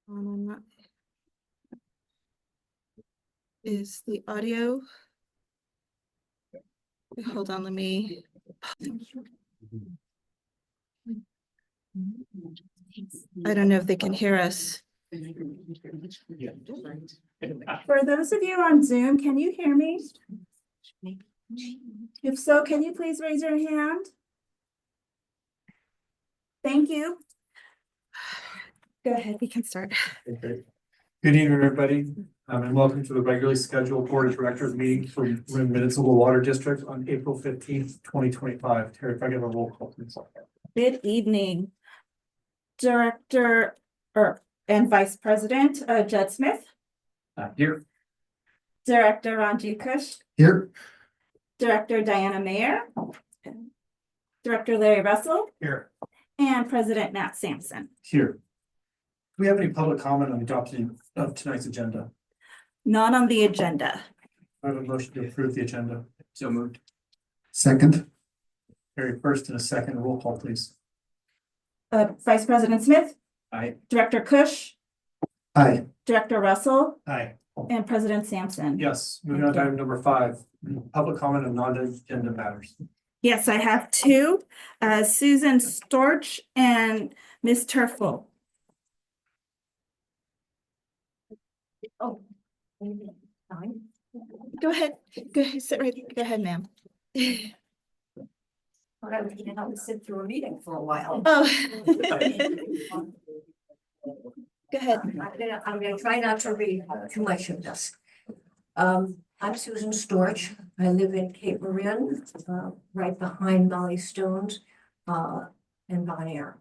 I'm not. Is the audio? Hold on, let me. I don't know if they can hear us. For those of you on Zoom, can you hear me? If so, can you please raise your hand? Thank you. Go ahead, we can start. Okay. Good evening, everybody, and welcome to the regularly scheduled Board of Directors meeting for Marin Municipal Water District on April 15th, 2025. Terry, if I give a roll call, please. Good evening. Director and Vice President Judd Smith, Here. Director Ranji Kush, Here. Director Diana Mayer, Director Larry Russell, Here. and President Matt Sampson. Here. Do we have any public comment on the adoption of tonight's agenda? Not on the agenda. I have a motion to approve the agenda. So moved. Second. Terry, first and a second, roll call, please. Vice President Smith, Aye. Director Kush, Aye. Director Russell, Aye. and President Sampson. Yes, moving on to item number 5, public comment on non-agenda matters. Yes, I have two, Susan Storch and Ms. Turfel. Oh. Go ahead, sit right, go ahead, ma'am. I was gonna have to sit through a meeting for a while. Oh. Go ahead. I'm gonna try not to read too much of this. I'm Susan Storch. I live in Cape Marin, right behind Molly Stones, and Bon Air.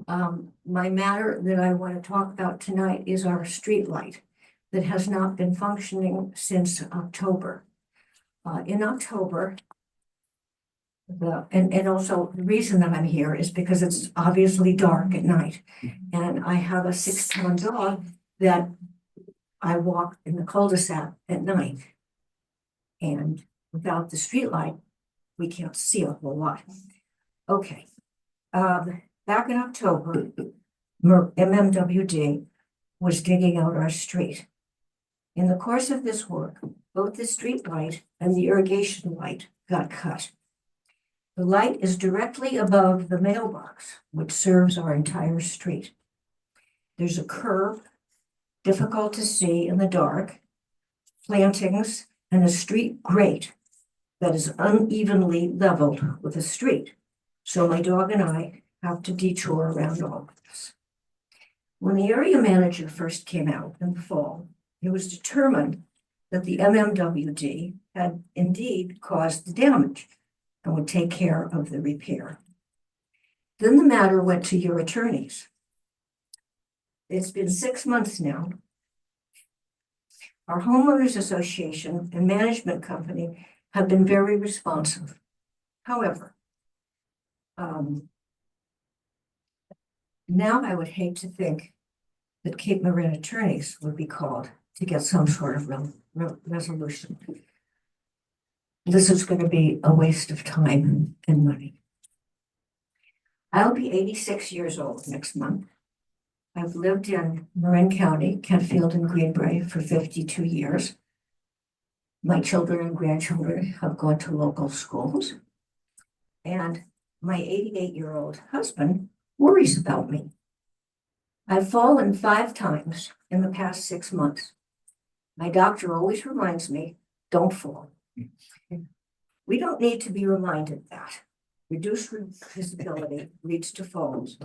My matter that I want to talk about tonight is our street light that has not been functioning since October. In October, and also the reason that I'm here is because it's obviously dark at night. And I have a 6-pound dog that I walk in the cul-de-sac at night. And without the street light, we can't see a whole lot. Okay. Back in October, MMWD was digging out our street. In the course of this work, both the street light and the irrigation light got cut. The light is directly above the mailbox, which serves our entire street. There's a curb, difficult to see in the dark, plantings, and a street grate that is unevenly leveled with the street. So my dog and I have to detour around all of this. When the area manager first came out in the fall, it was determined that the MMWD had indeed caused the damage and would take care of the repair. Then the matter went to your attorneys. It's been 6 months now. Our homeowners association and management company have been very responsive. However, now I would hate to think that Cape Marin attorneys would be called to get some sort of resolution. This is going to be a waste of time and money. I'll be 86 years old next month. I've lived in Marin County, Kentfield and Greenbrae for 52 years. My children and grandchildren have gone to local schools. And my 88-year-old husband worries about me. I've fallen 5 times in the past 6 months. My doctor always reminds me, don't fall. We don't need to be reminded that. Reduced visibility leads to falls.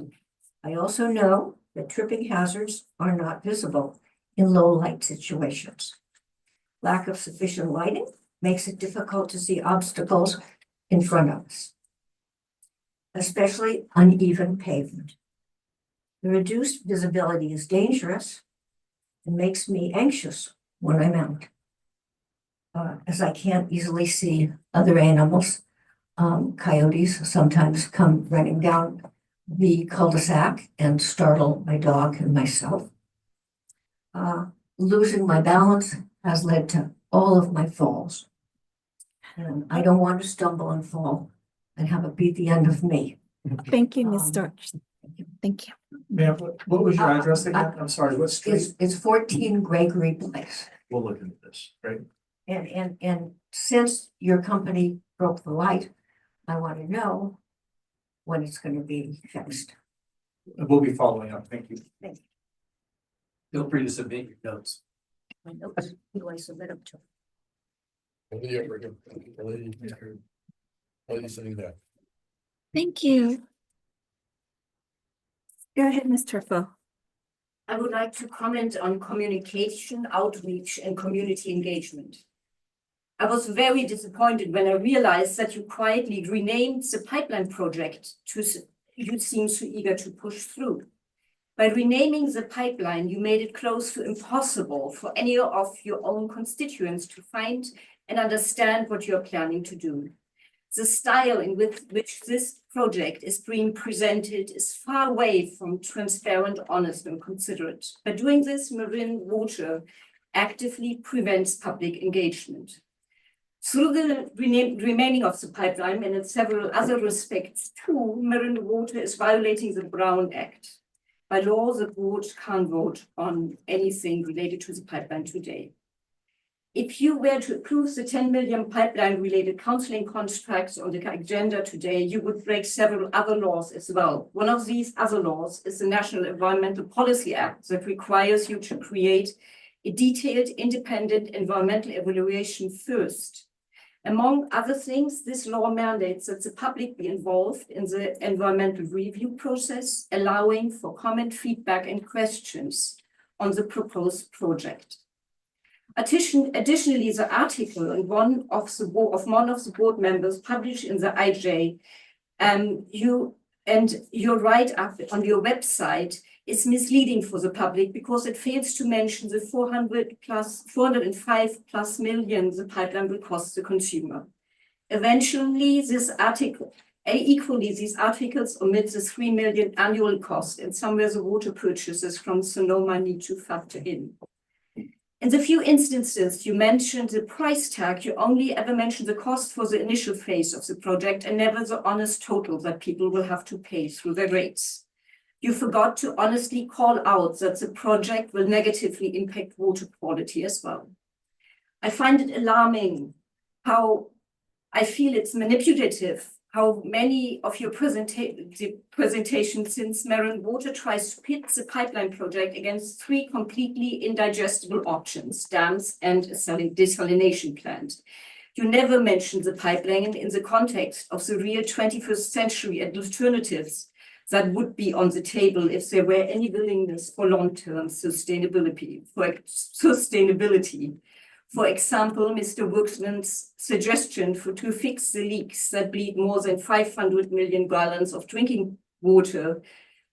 I also know that tripping hazards are not visible in low light situations. Lack of sufficient lighting makes it difficult to see obstacles in front of us, especially uneven pavement. The reduced visibility is dangerous and makes me anxious when I'm out. As I can't easily see other animals. Coyotes sometimes come running down the cul-de-sac and startle my dog and myself. Losing my balance has led to all of my falls. And I don't want to stumble and fall and have it be the end of me. Thank you, Ms. Storch. Thank you. Ma'am, what was your address again? I'm sorry, what street? It's 14 Gregory Place. We'll look into this, right? And since your company broke the light, I want to know when it's going to be fixed. We'll be following up. Thank you. Thank you. Feel free to submit your notes. My notes, who do I submit them to? Thank you. Go ahead, Ms. Turfo. I would like to comment on communication, outreach, and community engagement. I was very disappointed when I realized that you quietly renamed the pipeline project to you seem so eager to push through. By renaming the pipeline, you made it close to impossible for any of your own constituents to find and understand what you're planning to do. The style in which this project is being presented is far away from transparent, honest, and considerate. By doing this, Marin Water actively prevents public engagement. Through the remaining of the pipeline and in several other respects too, Marin Water is violating the Brown Act. By law, the board can't vote on anything related to the pipeline today. If you were to approve the 10 million pipeline-related counseling contracts on the agenda today, you would break several other laws as well. One of these other laws is the National Environmental Policy Act that requires you to create a detailed, independent environmental evaluation first. Among other things, this law mandates that the public be involved in the environmental review process, allowing for comment, feedback, and questions on the proposed project. Additionally, the article and one of the board members published in the IJ, your write-up on your website is misleading for the public because it fails to mention the 405 plus million the pipeline will cost the consumer. Eventually, these articles omit the 3 million annual cost, and somewhere the water purchases from Sonoma need to factor in. In the few instances you mentioned the price tag, you only ever mentioned the cost for the initial phase of the project and never the honest total that people will have to pay through their rates. You forgot to honestly call out that the project will negatively impact water quality as well. I find it alarming how I feel it's manipulative, how many of your presentations since Marin Water tries to pit the pipeline project against 3 completely indigestible options, dams and a desalination plant. You never mentioned the pipeline in the context of the real 21st century alternatives that would be on the table if there were any willingness for long-term sustainability. For example, Mr. Workman's suggestion to fix the leaks that bleed more than 500 million gallons of drinking water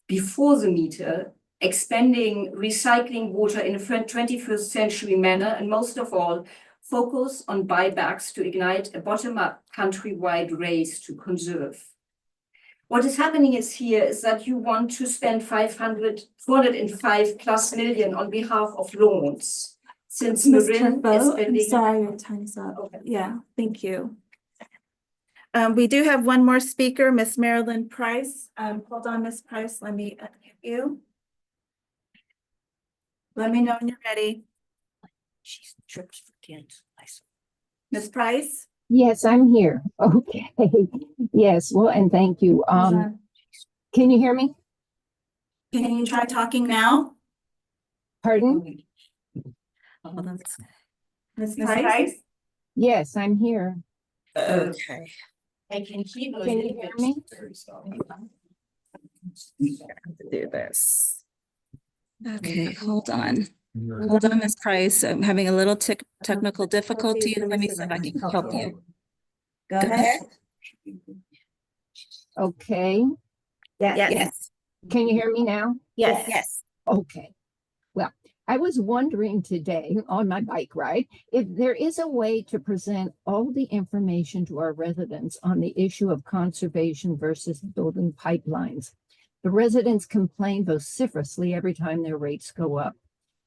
before the meter, expanding recycling water in a 21st century manner, and most of all, focus on buybacks to ignite a bottom-up countrywide race to conserve. What is happening is that you want to spend 405 plus million on behalf of loans. Since Ms. Marin Turfo, is I'm spending. sorry, your time's up. Okay. Yeah, thank you. We do have one more speaker, Miss Marilyn Price. Hold on, Miss Price, let me unmute you. Let me know when you're ready. She's trips for kids. Miss Price? Yes, I'm here. Okay. Yes, well, and thank you. Hold on. Can you hear me? Can you try talking now? Pardon? Hold on. Miss Ms. Price? Price? Yes, I'm here. Okay. I can hear Can you hear me? Do this. Okay, hold on. Hold on, Ms. Price. I'm having a little technical difficulty. Let me see if I can help you. Go ahead. Okay. Yes. Can you hear me now? Yes. Okay. Well, I was wondering today on my bike ride if there is a way to present all the information to our residents on the issue of conservation versus building pipelines. The residents complain vociferously every time their rates go up.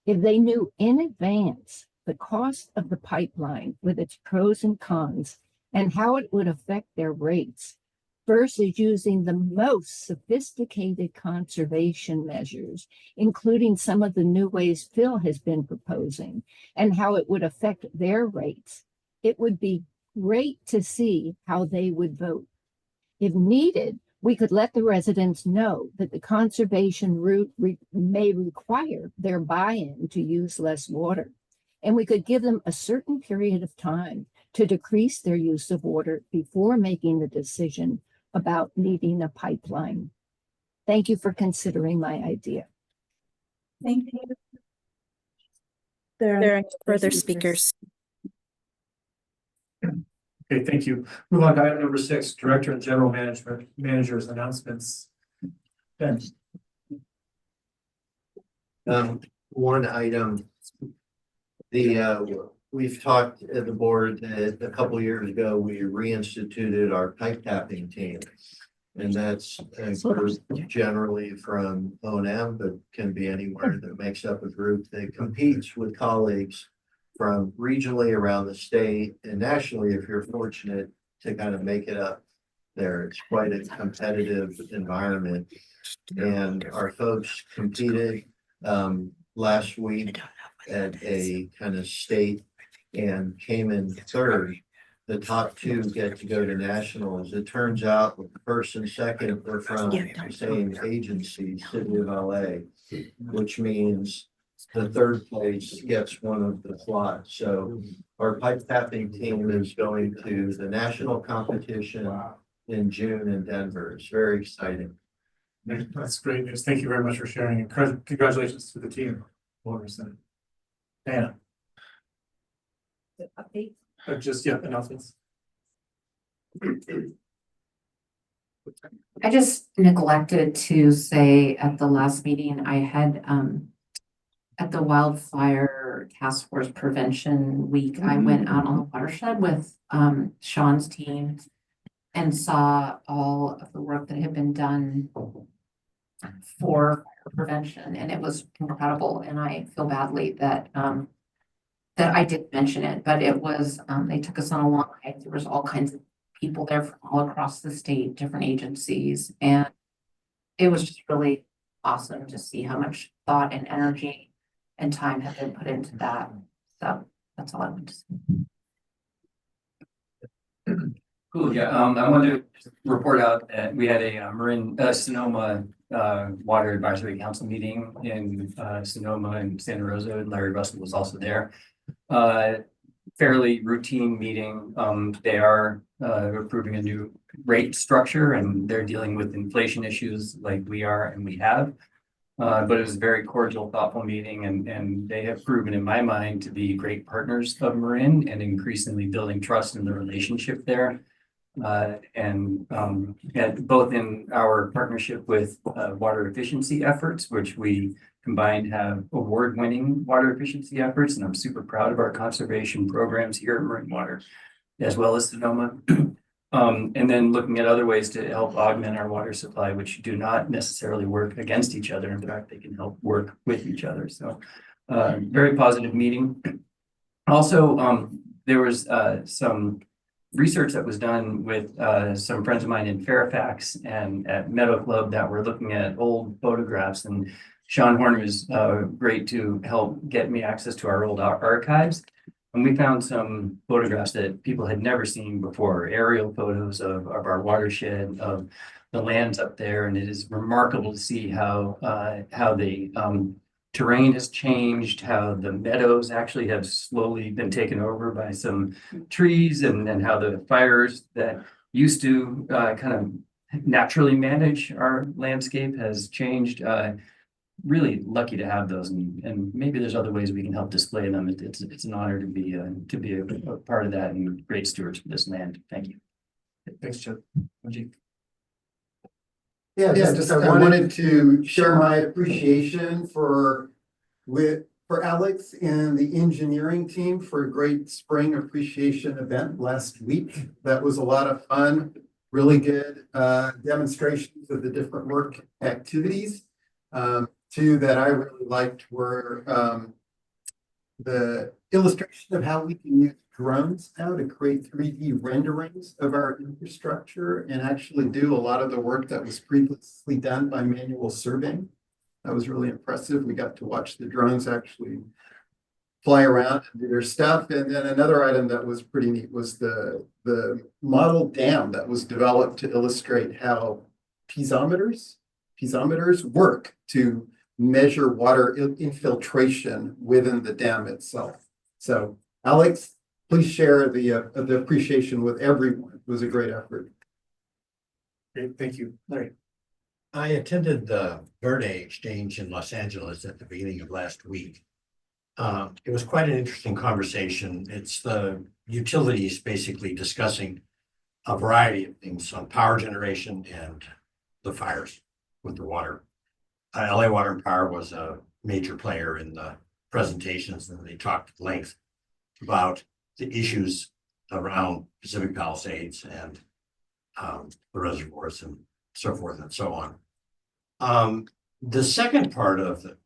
If they knew in advance the cost of the pipeline with its pros and cons and how it would affect their rates, versus using the most sophisticated conservation measures, including some of the new ways Phil has been proposing and how it would affect their rates. It would be great to see how they would vote. If needed, we could let the residents know that the conservation route may require their buy-in to use less water. And we could give them a certain period of time to decrease their use of water before making the decision about needing a pipeline. Thank you for considering my idea. Thank you. There are no further speakers. Okay, thank you. Move on to item number 6, Director and General Manager's announcements. Ben. One item. We've talked at the board that a couple of years ago, we reinstituted our pipe tapping team. And that's a group generally from O&M, but can be anywhere that makes up a group that competes with colleagues from regionally around the state and nationally, if you're fortunate to kind of make it up there. It's quite a competitive environment. And our folks competed last week at a kind of state and came in third. The top 2 get to go to nationals. It turns out the first and second were from the same agency, City of LA, which means the third place gets one of the slots. So our pipe tapping team is going to the national competition in June in Denver. It's very exciting. That's great news. Thank you very much for sharing, and congratulations to the team. Anna, Update. Announcements. I just neglected to say at the last meeting, I had, at the Wildfire Task Force Prevention Week, I went out on the watershed with, Sean's team and saw all of the work that had been done for prevention, and it was incredible. And I feel badly that, that I did mention it, but it was, they took us on a long hike. There was all kinds of people there from all across the state, different agencies, and it was just really awesome to see how much thought and energy and time have been put into that. So that's all I want to say. Cool, yeah, I wanted to report out that we had a Marin Sonoma Water Advisory Council meeting in Sonoma and Santa Rosa, and Larry Russell was also there. Fairly routine meeting. They are approving a new rate structure, and they're dealing with inflation issues like we are and we have. But it was a very cordial, thoughtful meeting, and they have proven in my mind to be great partners of Marin and increasingly building trust in the relationship there. And both in our partnership with water efficiency efforts, which we combined have award-winning water efficiency efforts, and I'm super proud of our conservation programs here at Marin Water, as well as Sonoma. And then looking at other ways to help augment our water supply, which do not necessarily work against each other. In fact, they can help work with each other. So very positive meeting. Also, there was some research that was done with some friends of mine in Fairfax and at Meadow Club that were looking at old photographs, and Sean Horn was great to help get me access to our old archives. And we found some photographs that people had never seen before, aerial photos of our watershed, of the lands up there. And it is remarkable to see how the terrain has changed, how the meadows actually have slowly been taken over by some trees, and how the fires that used to kind of naturally manage our landscape has changed. Really lucky to have those, and maybe there's other ways we can help display them. It's an honor to be a part of that, and great stewards for this land. Thank you. Thanks, Chip. Manjeet. Yeah, I wanted to share my appreciation for Alex and the engineering team for a great spring appreciation event last week. That was a lot of fun, really good demonstrations of the different work activities. Two that I really liked were the illustration of how we can use drones now to create 3D renderings of our infrastructure and actually do a lot of the work that was previously done by manual surveying. That was really impressive. We got to watch the drones actually fly around and do their stuff. And then another item that was pretty neat was the model dam that was developed to illustrate how piezometers work to measure water infiltration within the dam itself. So Alex, please share the appreciation with everyone. It was a great effort. Great, thank you. Larry. I attended the Verde Exchange in Los Angeles at the beginning of last week. It was quite an interesting conversation. It's the utilities basically discussing a variety of things on power generation and the fires with the water. LA Water and Power was a major player in the presentations, and they talked at length about the issues around Pacific Palisades and the reservoirs and so forth and so on. The second part of the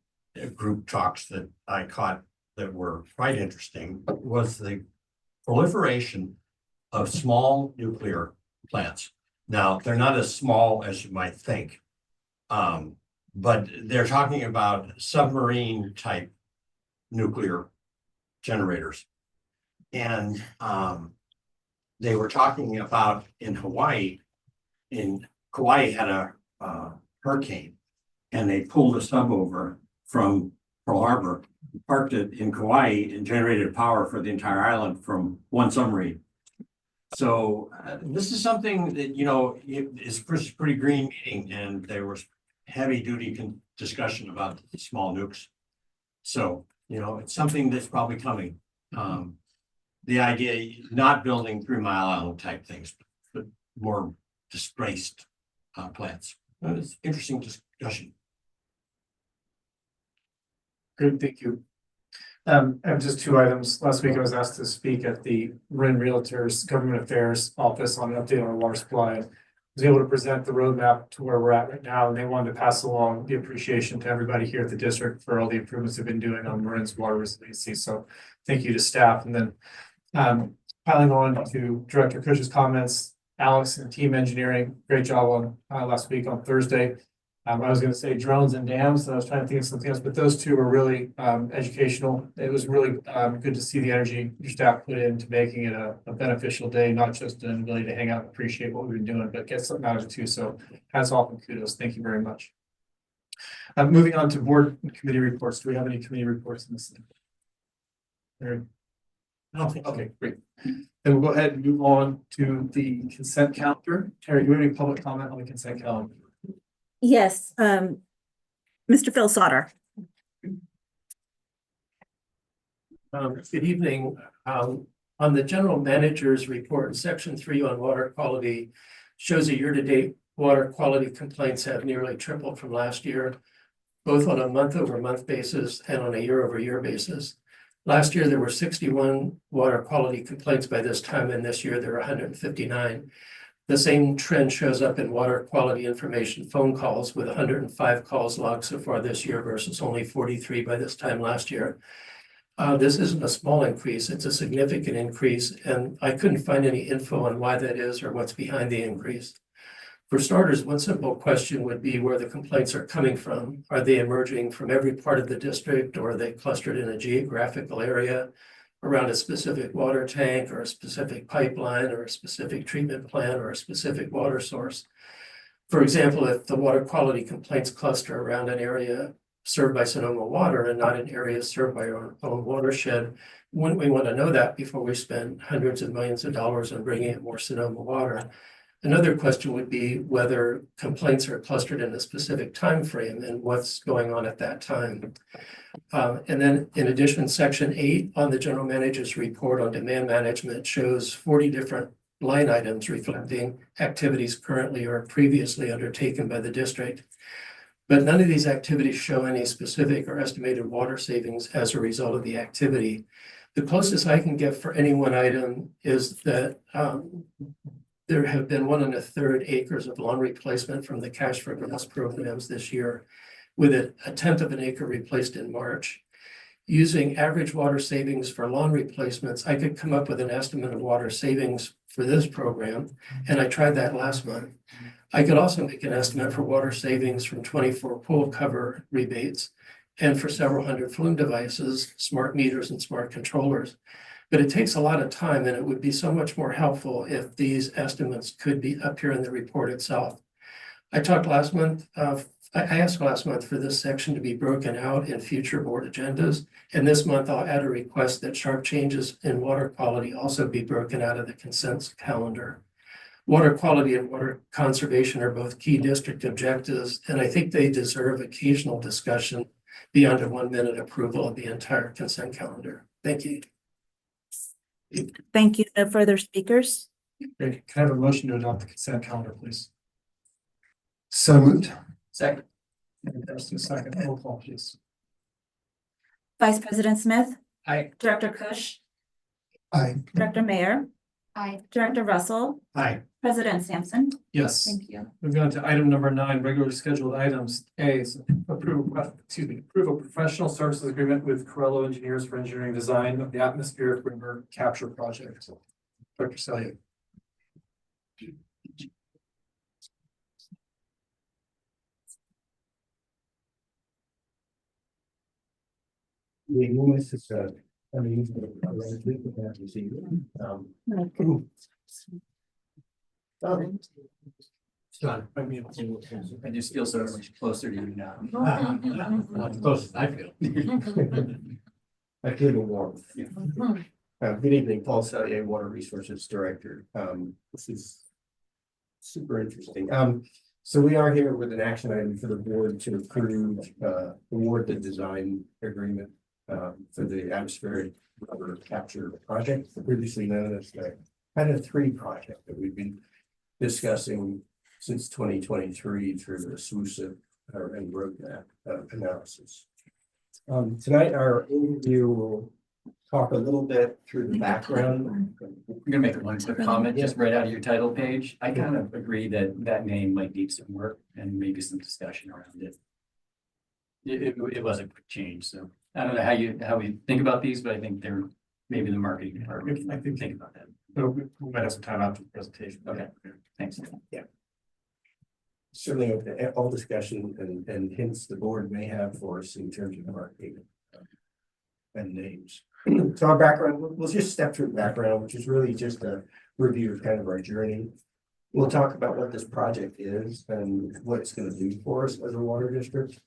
group talks that I caught that were quite interesting was the proliferation of small nuclear plants. Now, they're not as small as you might think, but they're talking about submarine type nuclear generators. And they were talking about in Hawaii had a hurricane, and they pulled a sub over from Pearl Harbor, parked it in Kauai, and generated power for the entire island from one submarine. So this is something that, you know, is a pretty green meeting, and there was heavy duty discussion about the small nukes. So, you know, it's something that's probably coming. The idea, not building 3 Mile Island type things, but more displaced plants. It's interesting discussion. Good, thank you. I have just 2 items. Last week I was asked to speak at the Marin Realtors Government Affairs Office on an update on our water supply. I was able to present the roadmap to where we're at right now, and they wanted to pass along the appreciation to everybody here at the district for all the improvements they've been doing on Marin's water resiliency. So thank you to staff. And then piling on to Director Cush's comments, Alex and team engineering, great job on last week on Thursday. I was going to say drones and dams, and I was trying to think of something else, but those 2 were really educational. It was really good to see the energy your staff put into making it a beneficial day, not just an ability to hang out and appreciate what we've been doing, but get something out of it too. So hats off and kudos. Thank you very much. Moving on to board and committee reports. Do we have any committee reports in this thing? Okay, great. Then we'll go ahead and move on to the consent calendar. Terry, do you have any public comment on the consent calendar? Yes, Mr. Phil Sauter. Good evening. On the general manager's report, section 3 on water quality shows a year-to-date water quality complaints have nearly tripled from last year, both on a month-over-month basis and on a year-over-year basis. Last year, there were 61 water quality complaints by this time, and this year there are 159. The same trend shows up in water quality information phone calls, with 105 calls logged so far this year versus only 43 by this time last year. This isn't a small increase, it's a significant increase, and I couldn't find any info on why that is or what's behind the increase. For starters, one simple question would be where the complaints are coming from. Are they emerging from every part of the district, or are they clustered in a geographical area around a specific water tank or a specific pipeline or a specific treatment plant or a specific water source? For example, if the water quality complaints cluster around an area served by Sonoma Water and not an area served by our own watershed, wouldn't we want to know that before we spend hundreds of millions of dollars on bringing in more Sonoma Water? Another question would be whether complaints are clustered in a specific time frame and what's going on at that time. And then in addition, section 8 on the general manager's report on demand management shows 40 different line items reflecting activities currently or previously undertaken by the district. But none of these activities show any specific or estimated water savings as a result of the activity. The closest I can get for any one item is that there have been 1 1/3 acres of lawn replacement from the Cash for Grass programs this year, with a 1/10 of an acre replaced in March. using average water savings for lawn replacements, I could come up with an estimate of water savings for this program. And I tried that last month. I could also make an estimate for water savings from 24 pool cover rebates and for several hundred flume devices, smart meters and smart controllers. But it takes a lot of time, and it would be so much more helpful if these estimates could be up here in the report itself. I talked last month, I asked last month for this section to be broken out in future board agendas. And this month I'll add a request that sharp changes in water quality also be broken out of the consent calendar. Water quality and water conservation are both key district objectives, and I think they deserve occasional discussion beyond a 1 minute approval of the entire consent calendar. Thank you. Thank you. No further speakers. Great. Can I have a motion to adopt the consent calendar, please? So moved. Second. First and second, roll call, please. Vice President Smith, Aye. Director Kusch, Aye. Director Mayor, Aye. Director Russell, Aye. President Sampson. Yes. Thank you. Moving on to item number 9, regularly scheduled items. A is approve a professional services agreement with Corello Engineers for engineering design of the atmospheric river capture project. Dr. Selye. John. I just feel so much closer to you now. Not close as I feel. I feel the warmth. Good evening, Paul Selye, Water Resources Director. This is super interesting. So we are here with an action item for the board to approve, award the design agreement for the atmospheric rubber capture project, previously known as the kind of 3 project that we've been discussing since 2023 through the SWUSA and roadmap analysis. Tonight, our overview will talk a little bit through the background. I'm gonna make one quick comment, just right out of your title page. I kind of agree that that name might need some work and maybe some discussion around it. It was a quick change, so I don't know how we think about these, but I think they're maybe the marketing department. I think about that. So we might have some time after the presentation. Okay. Thanks. Certainly open to all discussion and hints the board may have for us in terms of marketing and names. So our background, we'll just step through background, which is really just a review of kind of our journey. We'll talk about what this project is and what it's going to do for us as a water district.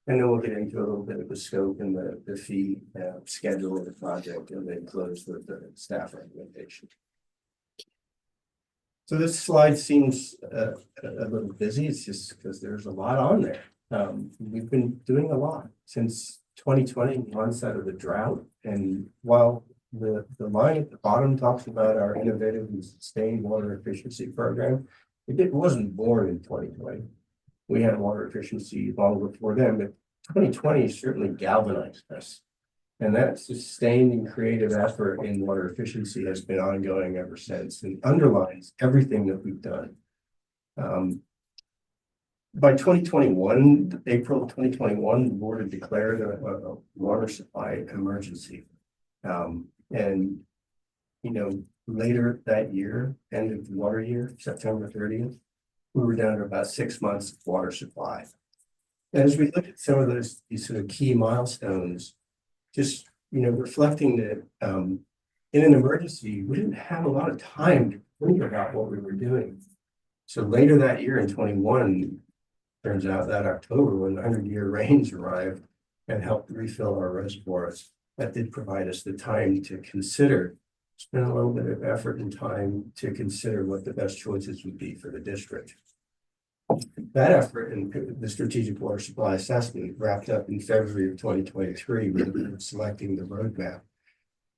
And then we'll get into a little bit of the scope and the fee schedule of the project, and then close with the staff recommendation. So this slide seems a little busy. It's just because there's a lot on there. We've been doing a lot since 2020, the onset of the drought. And while the line at the bottom talks about our innovative and sustained water efficiency program, it wasn't born in 2020. We had water efficiency long before then, but 2020 certainly galvanized us. And that sustained and creative effort in water efficiency has been ongoing ever since and underlines everything that we've done. By 2021, April 2021, the board had declared a water supply emergency. And, you know, later that year, end of the water year, September 30th, we were down to about 6 months of water supply. And as we look at some of these sort of key milestones, just, you know, reflecting that in an emergency, we didn't have a lot of time to think about what we were doing. So later that year in 21, turns out that October, when the 100-year rains arrived and helped refill our reservoirs, that did provide us the time to consider, spend a little bit of effort and time to consider what the best choices would be for the district. That effort in the strategic water supply assessment wrapped up in February of 2023 with selecting the roadmap.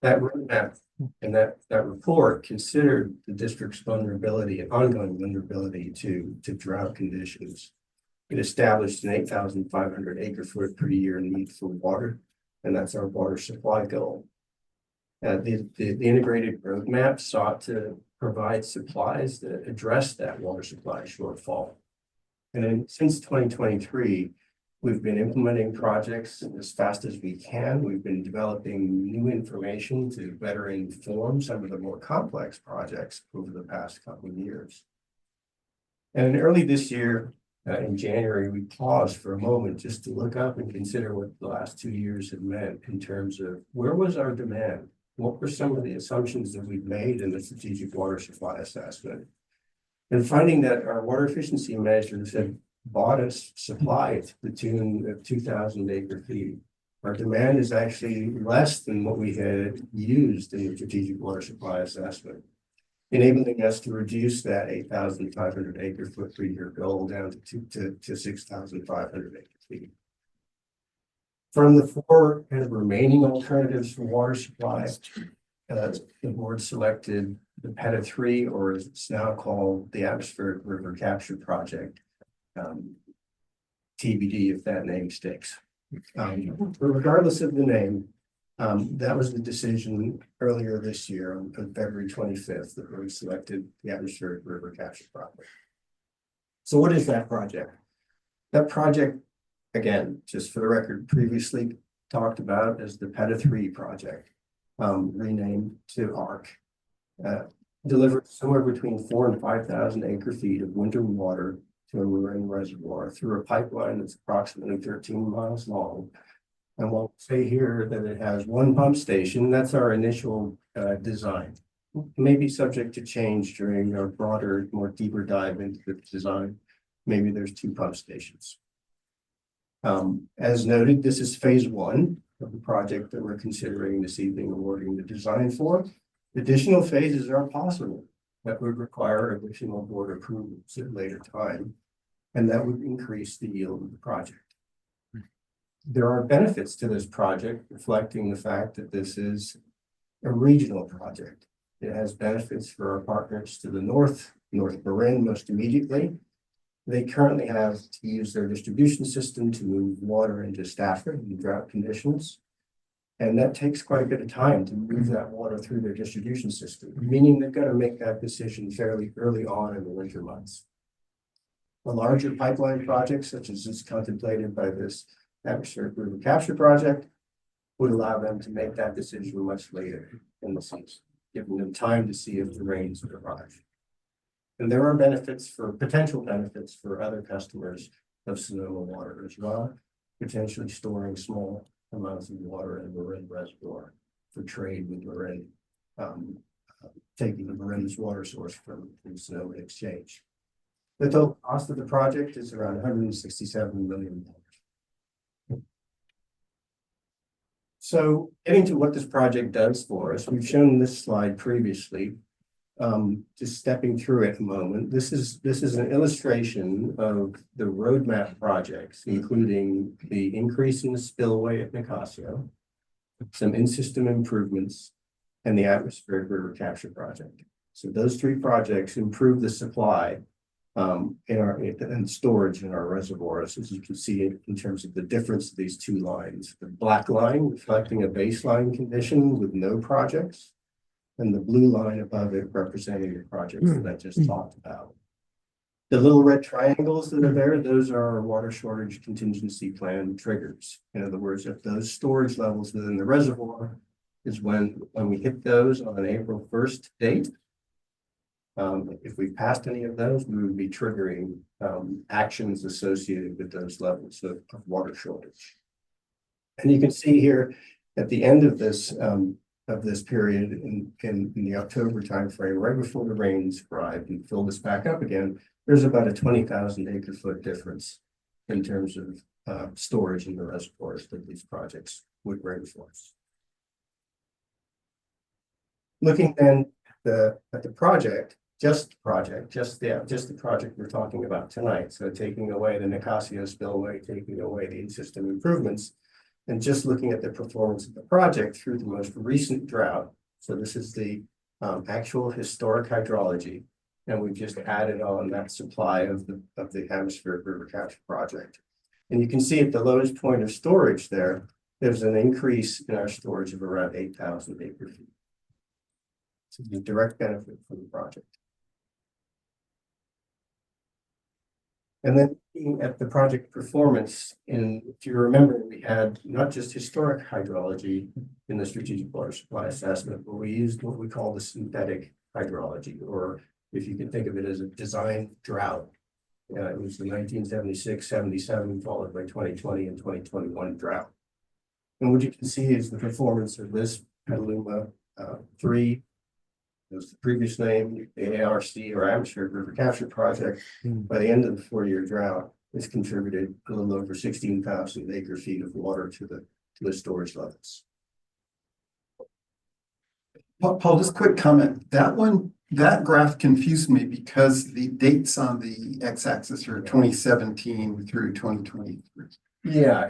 That roadmap and that report considered the district's vulnerability and ongoing vulnerability to drought conditions. It established an 8,500 acre foot per year need for water, and that's our water supply goal. The integrated roadmap sought to provide supplies that address that water supply shortfall. And then since 2023, We've been implementing projects as fast as we can. We've been developing new information to better inform some of the more complex projects over the past couple of years. And early this year, in January, we paused for a moment just to look up and consider what the last 2 years have meant in terms of where was our demand? What were some of the assumptions that we've made in the strategic water supply assessment? And finding that our water efficiency measures had bought us supply to the tune of 2,000 acre-feet. Our demand is actually less than what we had used in the strategic water supply assessment, enabling us to reduce that 8,500 acre-foot per year goal down to 6,500 acre-feet. From the 4 kind of remaining alternatives for water supply, the board selected the PETA 3, or as it's now called, the Atmospheric River Capture Project. TBD if that name sticks. But regardless of the name, that was the decision earlier this year on February 25th that we selected the Atmospheric River Capture Project. So what is that project? That project, again, just for the record, previously talked about as the PETA 3 project, renamed to ARC. Delivered somewhere between 4,000 and 5,000 acre-feet of winter water to a marine reservoir through a pipeline that's approximately 13 miles long. And we'll say here that it has 1 pump station. That's our initial design. May be subject to change during our broader, more deeper dive into the design. Maybe there's 2 pump stations. As noted, this is phase 1 of the project that we're considering this evening awarding the design for. Additional phases are possible that would require additional board approvals at a later time, and that would increase the yield of the project. There are benefits to this project reflecting the fact that this is a regional project. It has benefits for our partners to the north, North Marin most immediately. They currently have to use their distribution system to move water into Stafford in drought conditions. And that takes quite a bit of time to move that water through their distribution system, meaning they've got to make that decision fairly early on in the winter months. A larger pipeline project, such as is contemplated by this Atmospheric River Capture Project, would allow them to make that decision much later in the season, giving them time to see if the rains would arrive. And there are potential benefits for other customers of Sonoma Water as well, potentially storing small amounts of water in the Marin reservoir for trade with Marin, taking the Marin's water source from Sonoma Exchange. The total cost of the project is around $167 million. So getting to what this project does for us, we've shown this slide previously. Just stepping through it a moment. This is an illustration of the roadmap projects, including the increase in the spillway at Nicasio, some in-system improvements, and the Atmospheric River Capture Project. So those 3 projects improve the supply and storage in our reservoirs, as you can see in terms of the difference of these 2 lines. The black line reflecting a baseline condition with no projects, and the blue line above it representing the projects that I just talked about. The little red triangles that are there, those are our water shortage contingency plan triggers. In other words, if those storage levels within the reservoir is when we hit those on an April 1st date, if we passed any of those, we would be triggering actions associated with those levels of water shortage. And you can see here at the end of this period in the October timeframe, right before the rains arrived and fill this back up again, there's about a 20,000 acre-foot difference in terms of storage in the reservoirs that these projects would bring for us. Looking then at the project, just the project we're talking about tonight. So taking away the Nicasio spillway, taking away the in-system improvements, and just looking at the performance of the project through the most recent drought. So this is the actual historic hydrology, and we've just added on that supply of the Atmospheric River Capture Project. And you can see at the lowest point of storage there's an increase in our storage of around 8,000 acre-feet. So the direct benefit from the project. And then looking at the project performance, and if you remember, we had not just historic hydrology in the strategic water supply assessment, but we used what we call the synthetic hydrology, or if you can think of it as a design drought. It was the 1976-77 followed by 2020 and 2021 drought. And what you can see is the performance of this Petaluma 3. It was the previous name, the ARC or Atmospheric River Capture Project. By the end of the 4-year drought, it's contributed a little over 16,000 acre feet of water to the storage levels. Paul, just quick comment. That graph confused me because the dates on the x-axis are 2017 through 2023. Yeah,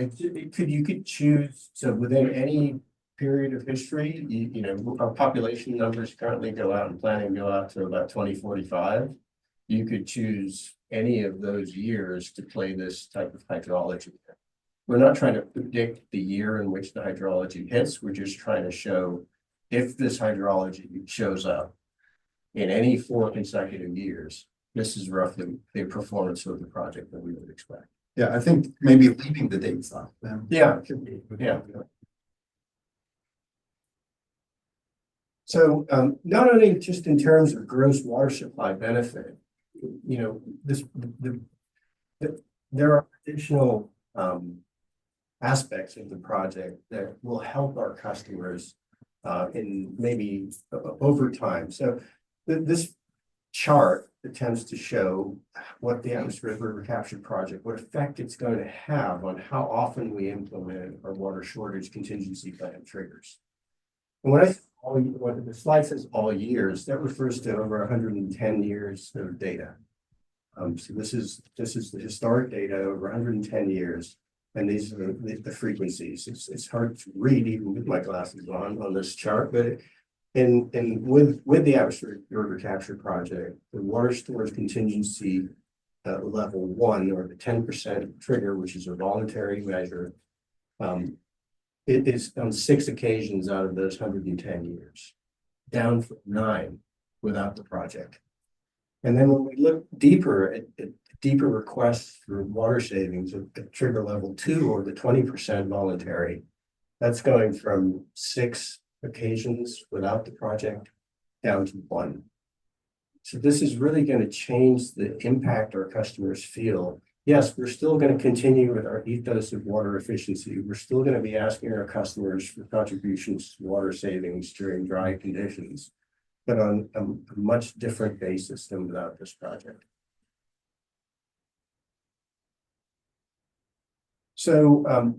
you could choose, so within any period of history, you know, our population numbers currently go out and planning go out to about 2045. You could choose any of those years to play this type of hydrology. We're not trying to predict the year in which the hydrology hits. We're just trying to show if this hydrology shows up in any 4 consecutive years, this is roughly the performance of the project that we would expect. Yeah, I think maybe leaving the dates off then. Yeah, yeah. So not only just in terms of gross water supply benefit, you know, there are additional aspects of the project that will help our customers in maybe over time. So this chart attempts to show what the Atmospheric River Capture Project, what effect it's going to have on how often we implement our water shortage contingency plan triggers. And when the slide says all years, that refers to over 110 years of data. So this is the historic data over 110 years, and these are the frequencies. It's hard to read even with my glasses on this chart, but with the Atmospheric River Capture Project, the water storage contingency level 1, or the 10% trigger, which is a voluntary measure, it is on 6 occasions out of those 110 years, down from 9 without the project. And then when we look deeper at deeper requests for water savings at trigger level 2, or the 20% voluntary, that's going from 6 occasions without the project down to 1. So this is really going to change the impact our customers feel. Yes, we're still going to continue with our ethos of water efficiency. We're still going to be asking our customers for contributions to water savings during dry conditions, but on a much different basis than without this project. So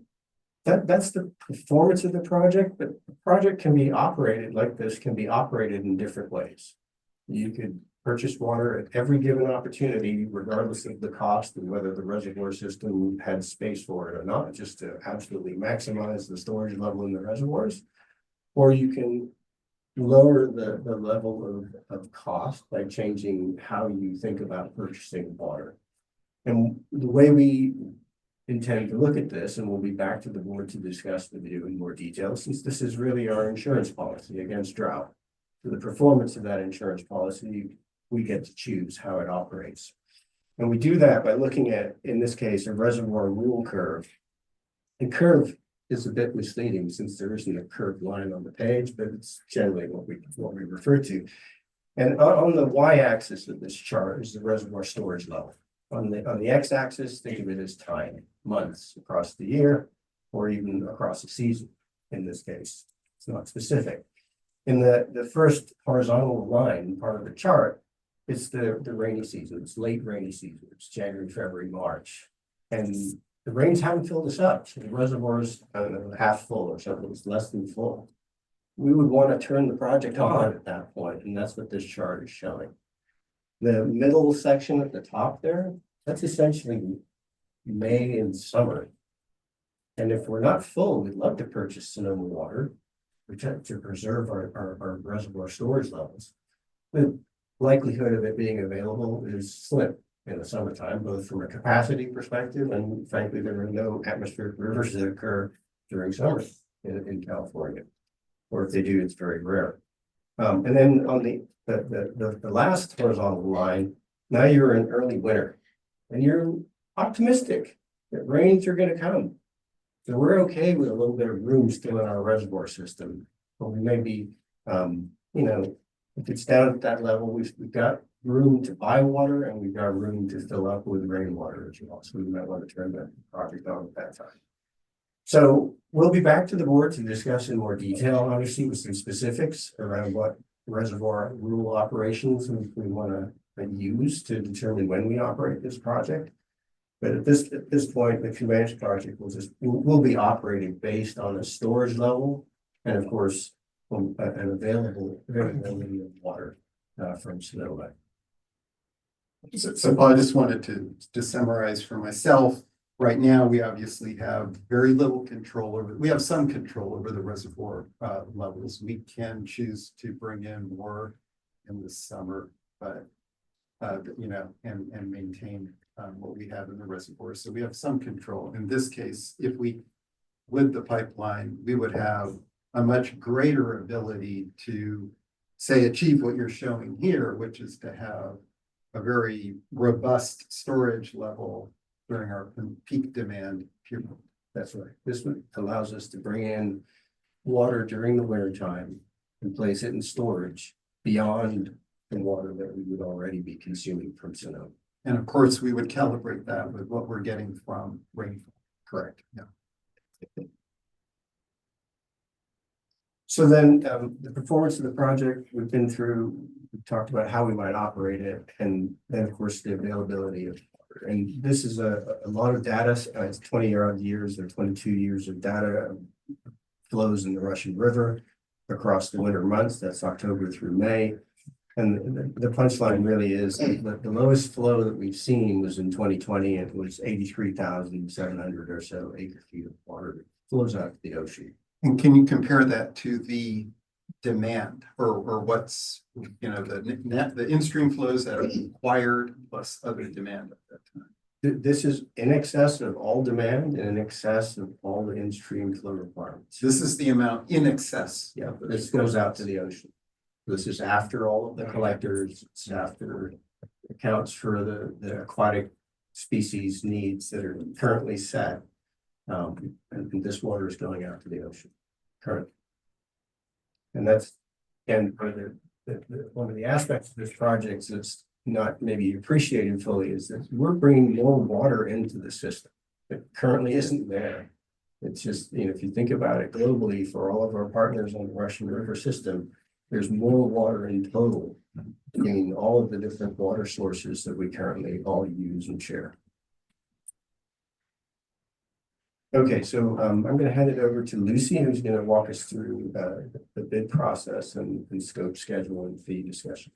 that's the performance of the project, but the project can be operated like this, can be operated in different ways. You could purchase water at every given opportunity, regardless of the cost and whether the reservoir system had space for it or not, just to absolutely maximize the storage level in the reservoirs. Or you can lower the level of cost by changing how you think about purchasing water. And the way we intend to look at this, and we'll be back to the board to discuss with you in more detail, since this is really our insurance policy against drought. So the performance of that insurance policy, we get to choose how it operates. And we do that by looking at, in this case, a reservoir rule curve. The curve is a bit misleading since there isn't a curved line on the page, but it's generally what we refer to. And on the y-axis of this chart is the reservoir storage level. On the x-axis, think of it as time, months across the year, or even across a season in this case. It's not specific. In the first horizontal line part of the chart, it's the rainy season. It's late rainy season. It's January, February, March. And the rains haven't filled us up. So the reservoir's, I don't know, half full or something. It's less than full. We would want to turn the project on at that point, and that's what this chart is showing. The middle section at the top there, that's essentially May and summer. And if we're not full, we'd love to purchase Sonoma water to preserve our reservoir storage levels. The likelihood of it being available is slim in the summertime, both from a capacity perspective, and frankly, there are no atmospheric rivers that occur during summer in California. Or if they do, it's very rare. And then on the last horizontal line, now you're in early winter. and you're optimistic that rains are gonna come. So we're okay with a little bit of room still in our reservoir system, but we may be, if it's down at that level, we've got room to buy water and we've got room to fill up with rainwater as well. So we might want to turn the project on at that time. So we'll be back to the board to discuss in more detail, obviously with some specifics around what reservoir rule operations we want to use to determine when we operate this project. But at this point, the conveyance project will be operating based on a storage level and of course, an availability of water from Sonoma. So I just wanted to summarize for myself. Right now, we obviously have very little control over, we have some control over the reservoir levels. We can choose to bring in more in the summer, but and maintain what we have in the reservoir. So we have some control. In this case, if we, with the pipeline, we would have a much greater ability to say achieve what you're showing here, which is to have a very robust storage level during our peak demand period. That's right. This allows us to bring in water during the winter time and place it in storage beyond the water that we would already be consuming from Sonoma. And of course, we would calibrate that with what we're getting from rainfall. Correct. Yeah. So then the performance of the project, we've been through, we've talked about how we might operate it, and then of course the availability of water. And this is a lot of data, it's 20-odd years or 22 years of data flows in the Russian River across the winter months, that's October through May. And the punchline really is that the lowest flow that we've seen was in 2020, it was 83,700 or so acre feet of water that flows out to the ocean. And can you compare that to the demand or what's, the in-stream flows that are required plus other demand at that time? This is in excess of all demand and in excess of all the in-stream flow requirements. This is the amount in excess. Yeah, this goes out to the ocean. This is after all of the collectors, it's after accounts for the aquatic species needs that are currently set. And this water is going out to the ocean currently. And that's, and one of the aspects of this project that's not maybe appreciated fully is that we're bringing more water into the system that currently isn't there. It's just, if you think about it globally for all of our partners on the Russian River system, there's more water in total between all of the different water sources that we currently all use and share. Okay, so I'm going to hand it over to Lucy, who's going to walk us through the bid process and scope, schedule, and fee discussion.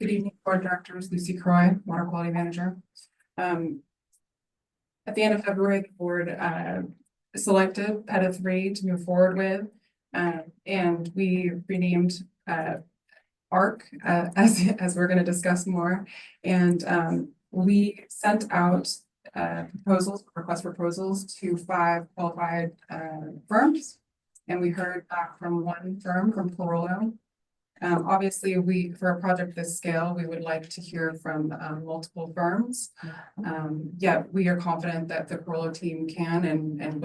Good evening, board directors. Lucy Croy, water quality manager. At the end of February, the board selected PETA 3 to move forward with, and we renamed ARC as we're going to discuss more. And we sent out request proposals to 5 qualified firms, and we heard back from one firm, from Pluralo. Obviously, for a project this scale, we would like to hear from multiple firms. Yet we are confident that the Pluralo team can and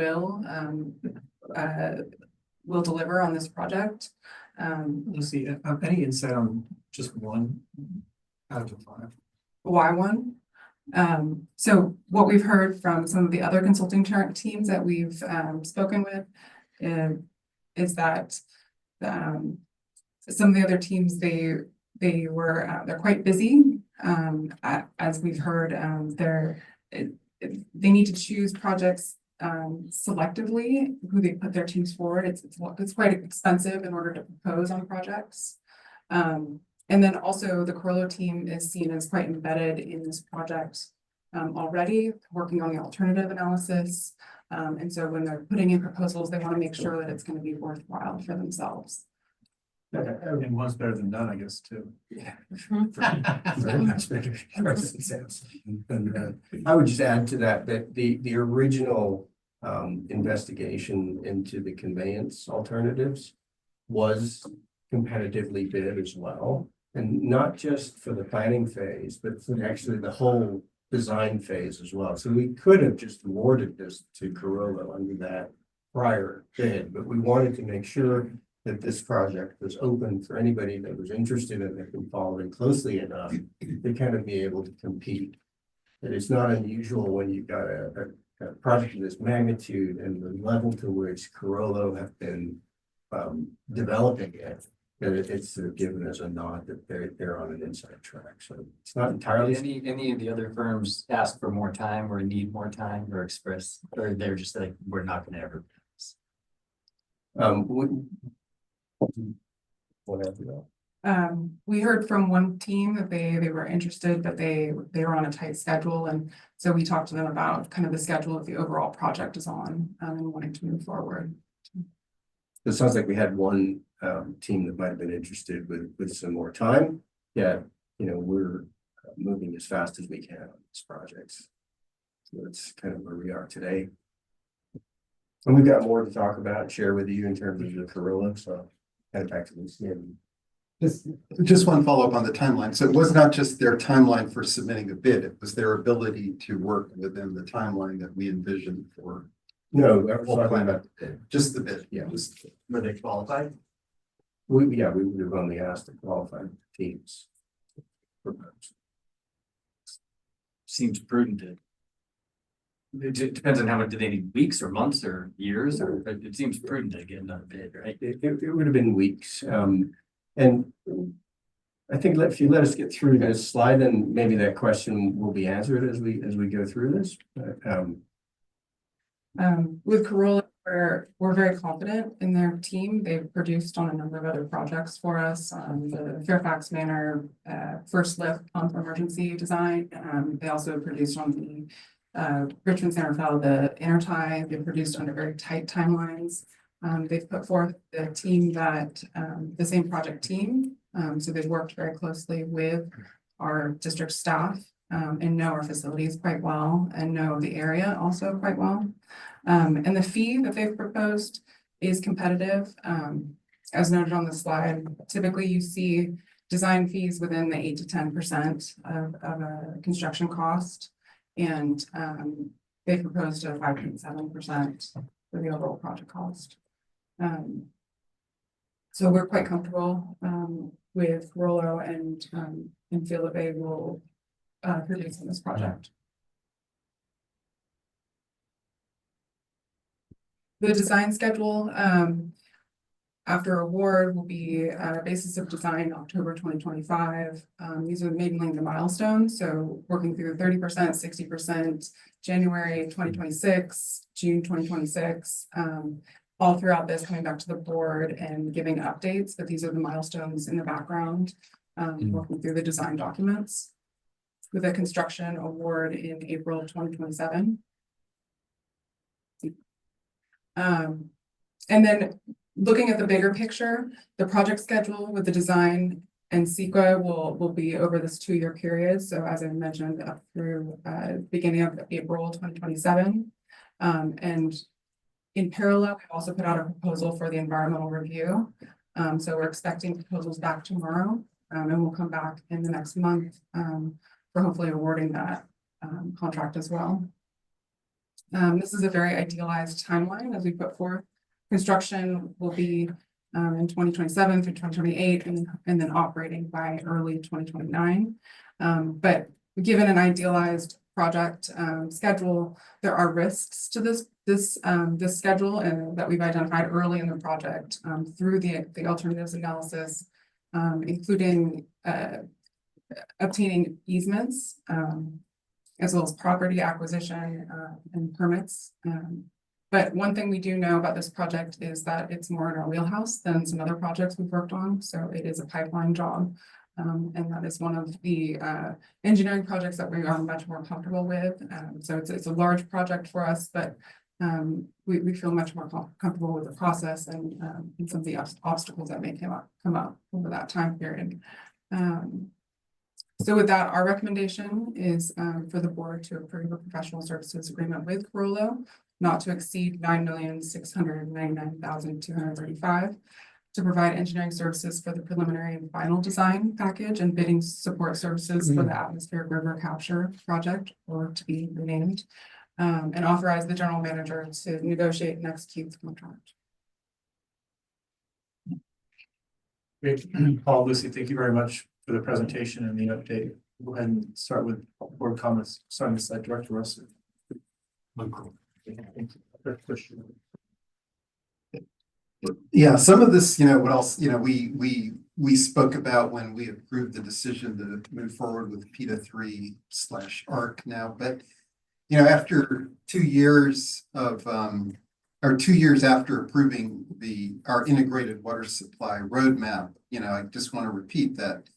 will deliver on this project. Lucy, any insight on just one out of the 5? Why one? So what we've heard from some of the other consulting teams that we've spoken with is that some of the other teams, they're quite busy. As we've heard, they need to choose projects selectively who they put their teams forward. It's quite expensive in order to propose on projects. And then also the Corello team is seen as quite embedded in this project already, working on the alternative analysis. And so when they're putting in proposals, they want to make sure that it's going to be worthwhile for themselves. And one's better than none, I guess, too. Yeah. Very much better. And I would just add to that the original investigation into the conveyance alternatives was competitively bid as well. And not just for the planning phase, but for actually the whole design phase as well. So we could have just awarded this to Carollo under that prior bid, but we wanted to make sure that this project was open for anybody that was interested in it and following closely enough to kind of be able to compete. And it's not unusual when you've got a project of this magnitude and the level to which Carollo have been developing it, that it's sort of given as a nod that they're on an inside track. So it's not entirely. Any of the other firms ask for more time or need more time or express, or they're just like, we're not gonna ever. We heard from one team that they were interested, but they were on a tight schedule, and so we talked to them about kind of the schedule that the overall project is on, and wanting to move forward. It sounds like we had one team that might have been interested with some more time. Yeah, we're moving as fast as we can on these projects. So that's kind of where we are today. And we've got more to talk about and share with you in terms of the Carollo, so head back to Lucy. Just one follow-up on the timeline. So it was not just their timeline for submitting a bid, it was their ability to work within the timeline that we envisioned for. No, I was talking about the bid, just the bid. Yeah. Were they qualified? we would have only asked the qualified teams. Seems prudent to. Depends on how much, do they need weeks or months or years, or it seems prudent to get another bid, right? It would have been weeks. And I think if you let us get through this slide, then maybe that question will be answered as we go through this. With Carollo, we're very confident in their team. They've produced on a number of other projects for us. The Fairfax Manor first lift pump emergency design. They also produced on the Richmond Center Fell, the intertie. They've produced under very tight timelines. They've put forth the team that the same project team. So they've worked very closely with our district staff and know our facilities quite well and know the area also quite well. And the fee that they've proposed is competitive. As noted on the slide, typically you see design fees within the 8 to 10% of a construction cost. And they proposed a 5.7% for the overall project cost. So we're quite comfortable with Carollo and feel that they will produce in this project. The design schedule after award will be a basis of design October 2025. These are mainly the milestones. So working through 30%, 60%, January 2026, June 2026. All throughout this, coming back to the board and giving updates, but these are the milestones in the background, working through the design documents with a construction award in April 2027. And then looking at the bigger picture, the project schedule with the design and CEQA will be over this 2-year period. So as I mentioned, up through beginning of April 2027. And in parallel, we also put out a proposal for the environmental review. So we're expecting proposals back tomorrow, and we'll come back in the next month for hopefully awarding that contract as well. This is a very idealized timeline as we put forth. Construction will be in 2027 through 2028 and then operating by early 2029. But given an idealized project schedule, there are risks to this schedule and that we've identified early in the project through the alternatives analysis, including obtaining easements, as well as property acquisition and permits. But one thing we do know about this project is that it's more in our wheelhouse than some other projects we've worked on. So it is a pipeline job. And that is one of the engineering projects that we are much more comfortable with. So it's a large project for us, but we feel much more comfortable with the process and some of the obstacles that may come up over that time period. So with that, our recommendation is for the board to approve a professional services agreement with Carollo, not to exceed $9,699,235 to provide engineering services for the preliminary and final design package and bidding support services for the atmospheric river capture project, or to be renamed. And authorize the general manager to negotiate and execute the contract. Great. Paul, Lucy, thank you very much for the presentation and the update. Go ahead and start with board comments, starting with Site Director Russell. Yeah, some of this, what else, we spoke about when we approved the decision to move forward with PETA 3/ARC now, but after 2 years of, or 2 years after approving our integrated water supply roadmap, I just want to repeat that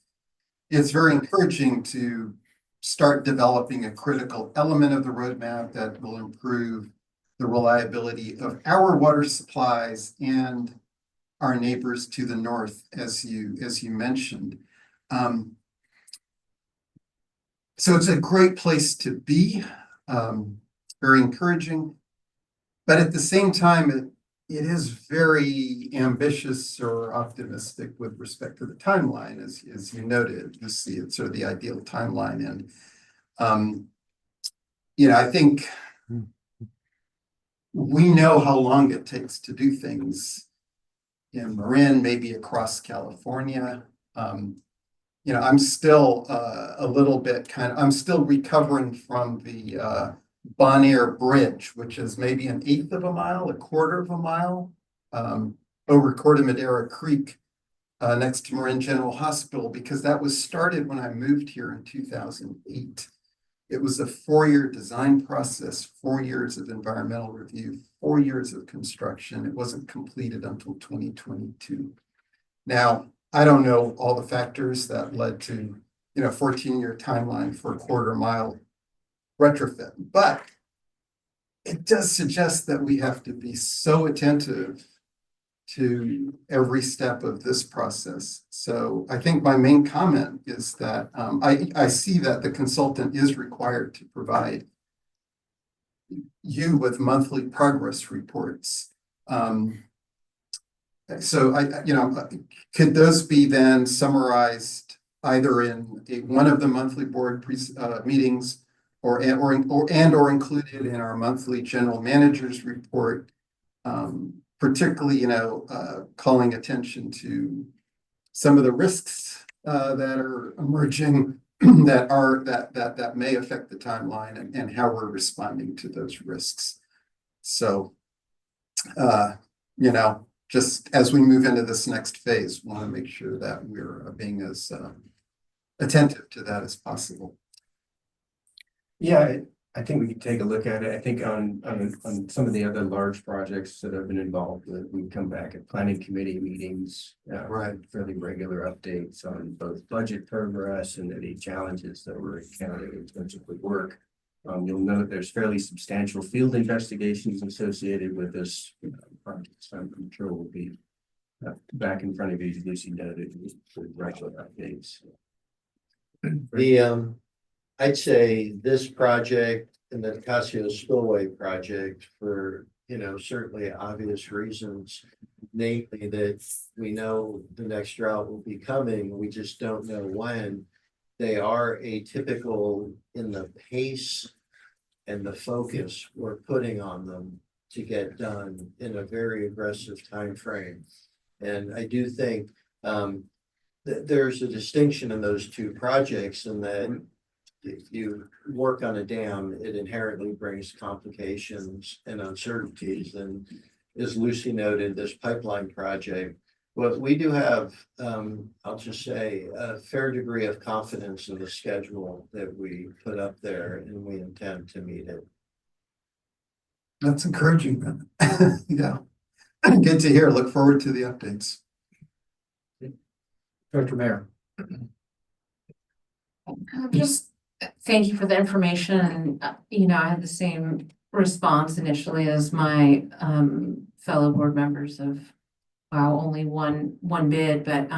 it's very encouraging to start developing a critical element of the roadmap that will improve the reliability of our water supplies and our neighbors to the north, as you mentioned. So it's a great place to be, very encouraging. But at the same time, it is very ambitious or optimistic with respect to the timeline, as you noted. You see, it's sort of the ideal timeline. And, I think we know how long it takes to do things in Marin, maybe across California. I'm still a little bit I'm still recovering from the Bon Air Bridge, which is maybe 1/8 of a mile, 1/4 of a mile, over Corte Madera Creek, next to Marin General Hospital, because that was started when I moved here in 2008. It was a 4-year design process, 4 years of environmental review, 4 years of construction. It wasn't completed until 2022. Now, I don't know all the factors that led to, 14-year timeline for a 1/4 mile retrofit, but it does suggest that we have to be so attentive to every step of this process. So I think my main comment is that I see that the consultant is required to provide you with monthly progress reports. So could those be then summarized either in one of the monthly board meetings or included in our monthly general manager's report, particularly, calling attention to some of the risks that are emerging that may affect the timeline and how we're responding to those risks. So, just as we move into this next phase, want to make sure that we're being as attentive to that as possible. Yeah, I think we could take a look at it. I think on some of the other large projects that I've been involved with, we come back at planning committee meetings. Right. Fairly regular updates on both budget progress and any challenges that we're encountering in terms of the work. You'll note there's fairly substantial field investigations associated with this project. So I'm sure we'll be back in front of you, as Lucy noted, with regular updates. I'd say this project and the Nicasio Spillway project, for, certainly obvious reasons, namely that we know the next drought will be coming, we just don't know when. They are atypical in the pace and the focus we're putting on them to get done in a very aggressive time frame. And I do think there's a distinction in those two projects, in that if you work on a dam, it inherently brings complications and uncertainties. And as Lucy noted, this pipeline project, well, we do have, I'll just say, a fair degree of confidence in the schedule that we put up there, and we intend to meet it. That's encouraging then. Yeah. Good to hear. Look forward to the updates. Dr. Mayor. Just thank you for the information. I had the same response initially as my fellow board members of, wow, only one bid, but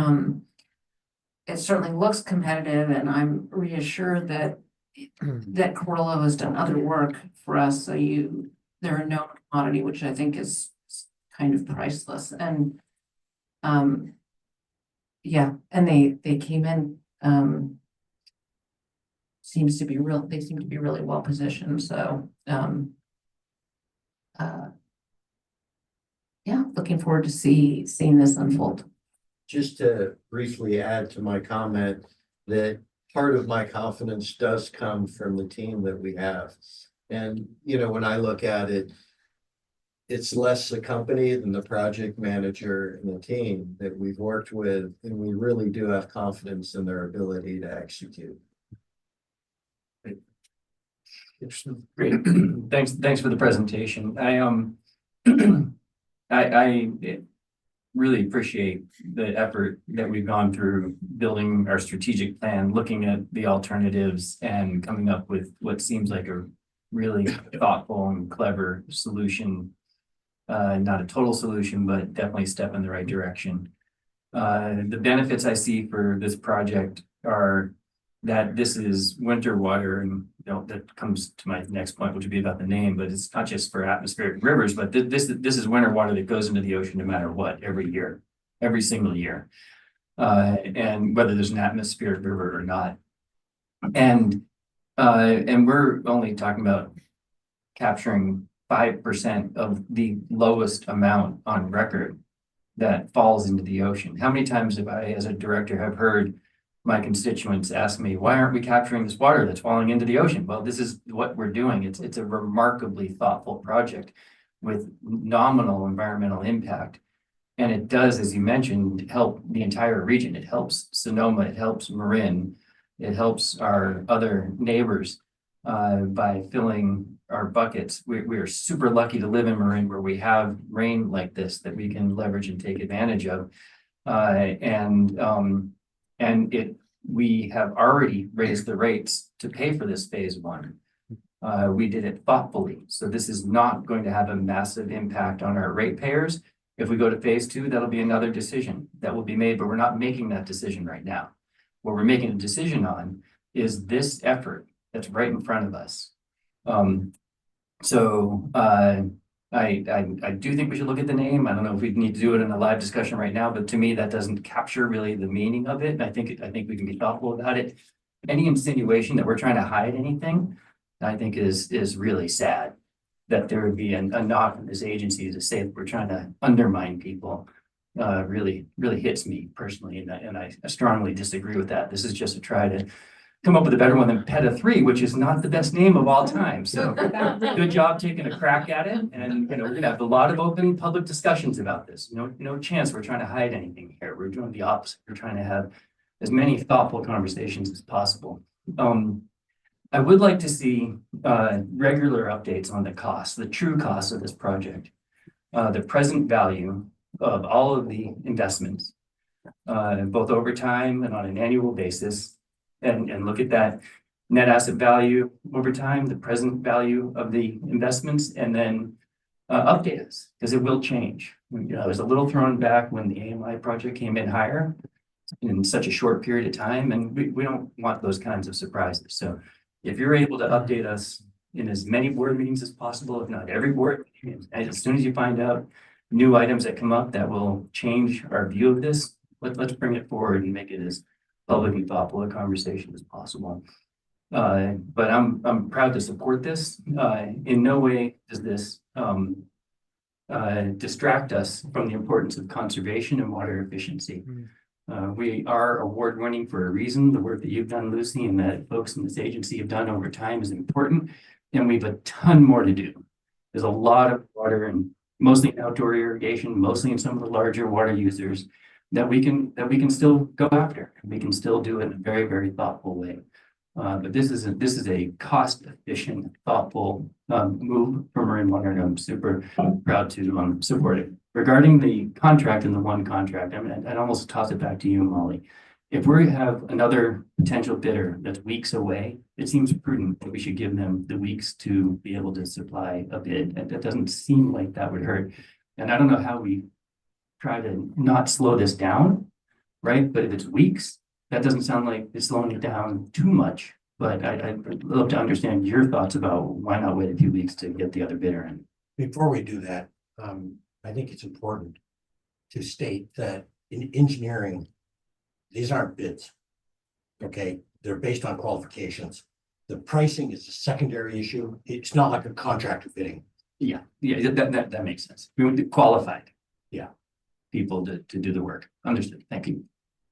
it certainly looks competitive, and I'm reassured that Corlo has done other work for us. So they're a known commodity, which I think is kind of priceless. And Yeah, and they came in, they seem to be really well positioned, so, yeah, looking forward to seeing this unfold. Just to briefly add to my comment, that part of my confidence does come from the team that we have. And, you know, when I look at it, it's less the company than the project manager and the team that we've worked with, and we really do have confidence in their ability to execute. Great, thanks for the presentation. I really appreciate the effort that we've gone through building our strategic plan, looking at the alternatives and coming up with what seems like a really thoughtful and clever solution. Not a total solution, but definitely a step in the right direction. The benefits I see for this project are that this is winter water, and you know, that comes to my next point, which would be about the name, but it's not just for atmospheric rivers, but this is winter water that goes into the ocean no matter what, every year, every single year. And whether there's an atmospheric river or not. And we're only talking about capturing 5% of the lowest amount on record that falls into the ocean. How many times have I, as a director, have heard my constituents ask me, why aren't we capturing this water that's falling into the ocean? Well, this is what we're doing. It's a remarkably thoughtful project with nominal environmental impact. And it does, as you mentioned, help the entire region. It helps Sonoma, it helps Marin, it helps our other neighbors by filling our buckets. We are super lucky to live in Marin, where we have rain like this that we can leverage and take advantage of. We have already raised the rates to pay for this phase one. We did it thoughtfully. So this is not going to have a massive impact on our ratepayers. If we go to phase two, that'll be another decision that will be made, but we're not making that decision right now. What we're making a decision on is this effort that's right in front of us. I do think we should look at the name. I don't know if we need to do it in a live discussion right now, but to me, that doesn't capture really the meaning of it. And I think we can be thoughtful about it. Any insinuation that we're trying to hide anything, I think is really sad. That there would be a knock on this agency to say that we're trying to undermine people. Really hits me personally, and I strongly disagree with that. This is just to try to come up with a better one than PETA 3, which is not the best name of all time. So good job taking a crack at it. And you know, we're gonna have a lot of open public discussions about this. No chance we're trying to hide anything here. We're doing the opposite. We're trying to have as many thoughtful conversations as possible. I would like to see regular updates on the cost, the true cost of this project, the present value of all of the investments, both over time and on an annual basis. And look at that net asset value over time, the present value of the investments, and then update us, because it will change. You know, there's a little thrown back when the AMI project came in higher in such a short period of time, and we don't want those kinds of surprises. So if you're able to update us in as many board meetings as possible, if not every board meeting, as soon as you find out new items that come up that will change our view of this, let's bring it forward and make it as public and thoughtful a conversation as possible. But I'm proud to support this. In no way does this distract us from the importance of conservation and water efficiency. We are award-winning for a reason. The work that you've done, Lucy, and that folks in this agency have done over time is important, and we have a ton more to do. There's a lot of water, and mostly in outdoor irrigation, mostly in some of the larger water users, that we can still go after. We can still do it in a very, very thoughtful way. But this is a cost-efficient, thoughtful move for Marin Water, and I'm super proud to support it. Regarding the contract and the one contract, I mean, I'd almost toss it back to you, Molly. If we have another potential bidder that's weeks away, it seems prudent that we should give them the weeks to be able to supply a bid. That doesn't seem like that would hurt. And I don't know how we try to not slow this down, right? But if it's weeks, that doesn't sound like it's slowing it down too much. But I'd love to understand your thoughts about why not wait a few weeks to get the other bidder in. Before we do that, I think it's important to state that in engineering, these aren't bids. Okay, they're based on qualifications. The pricing is a secondary issue. It's not like a contract of bidding. Yeah, that makes sense. We would qualified. Yeah. People to do the work. Understood. Thank you.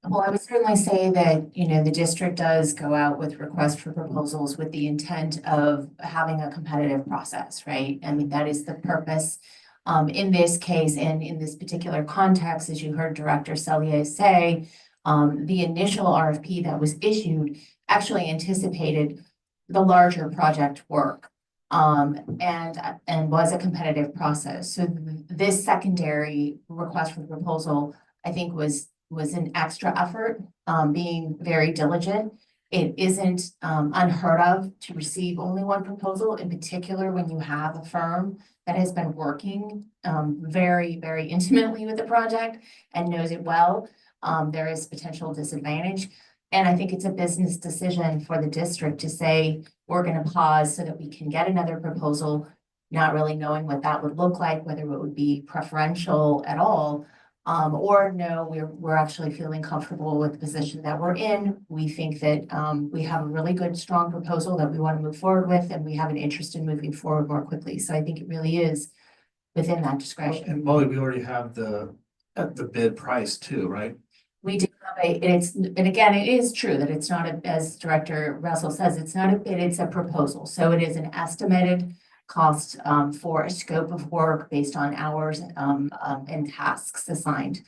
Well, I would certainly say that, you know, the district does go out with requests for proposals with the intent of having a competitive process, right? I mean, that is the purpose. In this case and in this particular context, as you heard Director Sellier say, the initial RFP that was issued actually anticipated the larger project work. And was a competitive process. So this secondary request for proposal, I think was an extra effort, being very diligent. It isn't unheard of to receive only one proposal, in particular when you have a firm that has been working very, very intimately with the project and knows it well. There is potential disadvantage. And I think it's a business decision for the district to say, we're going to pause so that we can get another proposal, not really knowing what that would look like, whether it would be preferential at all. Or no, we're actually feeling comfortable with the position that we're in. We think that we have a really good, strong proposal that we want to move forward with, and we have an interest in moving forward more quickly. So I think it really is within that discretion. And Molly, we already have the bid price too, right? We do have and again, it is true that it's not as Director Russell says, it's not a bid, it's a proposal. So it is an estimated cost for a scope of work based on hours and tasks assigned.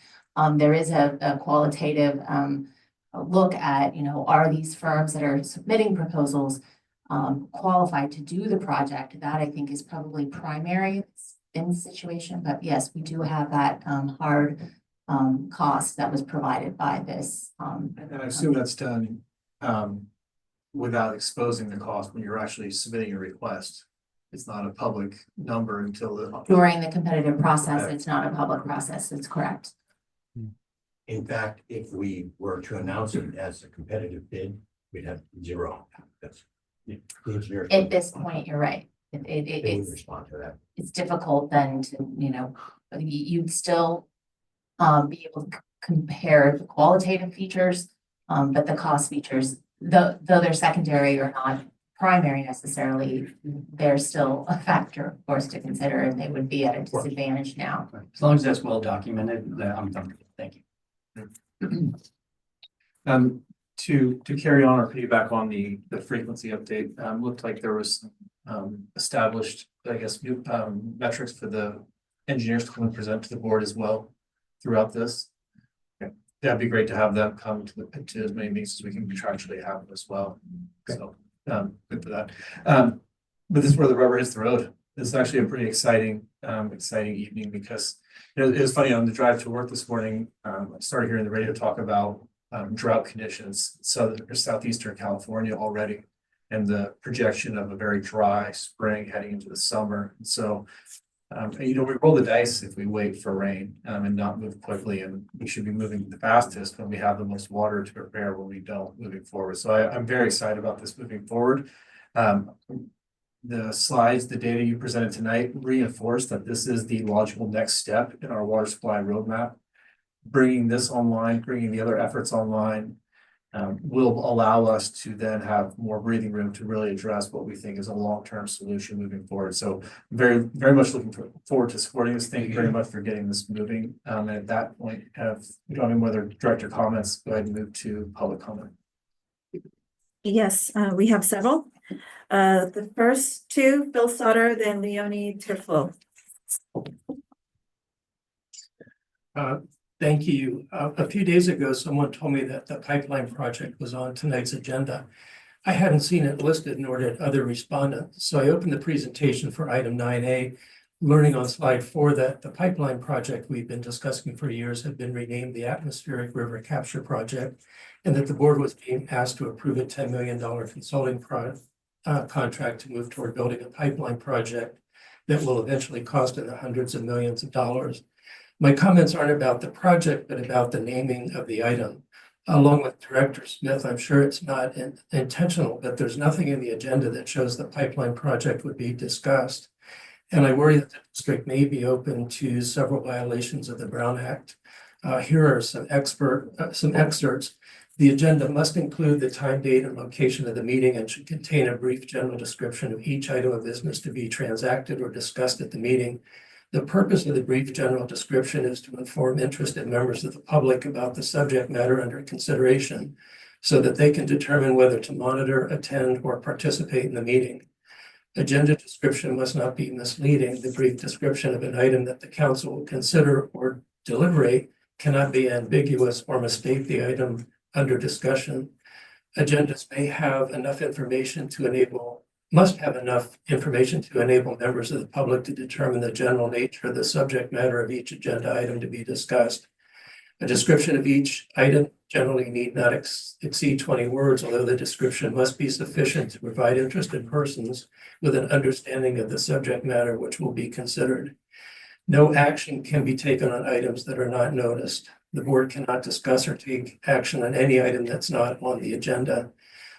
There is a qualitative look at, you know, are these firms that are submitting proposals qualified to do the project? That I think is probably primary in the situation. But yes, we do have that hard cost that was provided by this. And I assume that's done without exposing the cost when you're actually submitting a request. It's not a public number until During the competitive process, it's not a public process, that's correct. In fact, if we were to announce it as a competitive bid, we'd have zero. That's the engineers. At this point, you're right. They would It's respond to that. it's difficult then to, you know, you'd still be able to compare the qualitative features, but the cost features, though they're secondary or not primary necessarily, they're still a factor, of course, to consider, and they would be at a disadvantage now. As long as that's well documented, I'm comfortable. Thank you. To carry on or piggyback on the frequency update, looked like there was established, I guess, metrics for the engineers to come and present to the board as well throughout this. Okay. That'd be great to have them come to as many meetings as we can contractually have as well. So good for that. But this is where the rubber hits the road. It's actually a pretty exciting evening because it was funny on the drive to work this morning. I started hearing the radio talk about drought conditions, southeastern California already, and the projection of a very dry spring heading into the summer. And so, we roll the dice if we wait for rain and not move quickly, and we should be moving the fastest when we have the most water to prepare when we don't moving forward. So I'm very excited about this moving forward. The slides, the data you presented tonight reinforce that this is the logical next step in our water supply roadmap. Bringing this online, bringing the other efforts online will allow us to then have more breathing room to really address what we think is a long-term solution moving forward. So very, very much looking forward to supporting this. Thank you very much for getting this moving. And at that point, we don't have any other director comments. Go ahead and move to public comment. Yes, we have several. The first two, Bill Sutter, then Leonie Tiffel. Thank you. A few days ago, someone told me that the pipeline project was on tonight's agenda. I hadn't seen it listed, nor did other respondents. So I opened the presentation for item 9A, learning on slide 4 that the pipeline project we've been discussing for years had been renamed the Atmospheric River Capture Project, and that the board was being asked to approve a $10 million consulting contract to move toward building a pipeline project that will eventually cost in the hundreds of millions of dollars. My comments aren't about the project, but about the naming of the item. Along with Director Smith, I'm sure it's not intentional, but there's nothing in the agenda that shows the pipeline project would be discussed. And I worry that the district may be open to several violations of the Brown Act. Here are some excerpts. The agenda must include the time, date, and location of the meeting and should contain a brief general description of each item of business to be transacted or discussed at the meeting. The purpose of the brief general description is to inform interested members of the public about the subject matter under consideration so that they can determine whether to monitor, attend, or participate in the meeting. Agenda description must not be misleading. The brief description of an item that the council will consider or deliberate cannot be ambiguous or mistake the item under discussion. Agendas must have enough information to enable members of the public to determine the general nature of the subject matter of each agenda item to be discussed. A description of each item generally need not exceed 20 words, although the description must be sufficient to provide interested persons with an understanding of the subject matter which will be considered. No action can be taken on items that are not noticed. The board cannot discuss or take action on any item that's not on the agenda.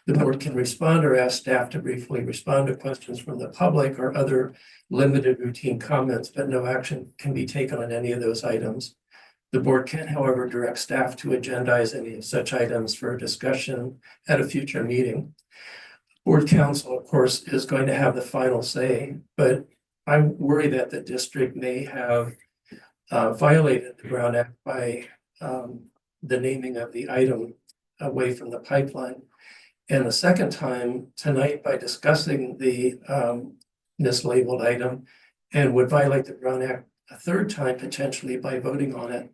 The board can respond or ask staff to briefly respond to questions from the public or other limited routine comments, but no action can be taken on any of those items. The board can, however, direct staff to agendize any of such items for discussion at a future meeting. Board counsel, of course, is going to have the final say, but I worry that the district may have violated the Brown Act by the naming of the item away from the pipeline. And the second time tonight by discussing the mislabeled item and would violate the Brown Act a third time potentially by voting on it.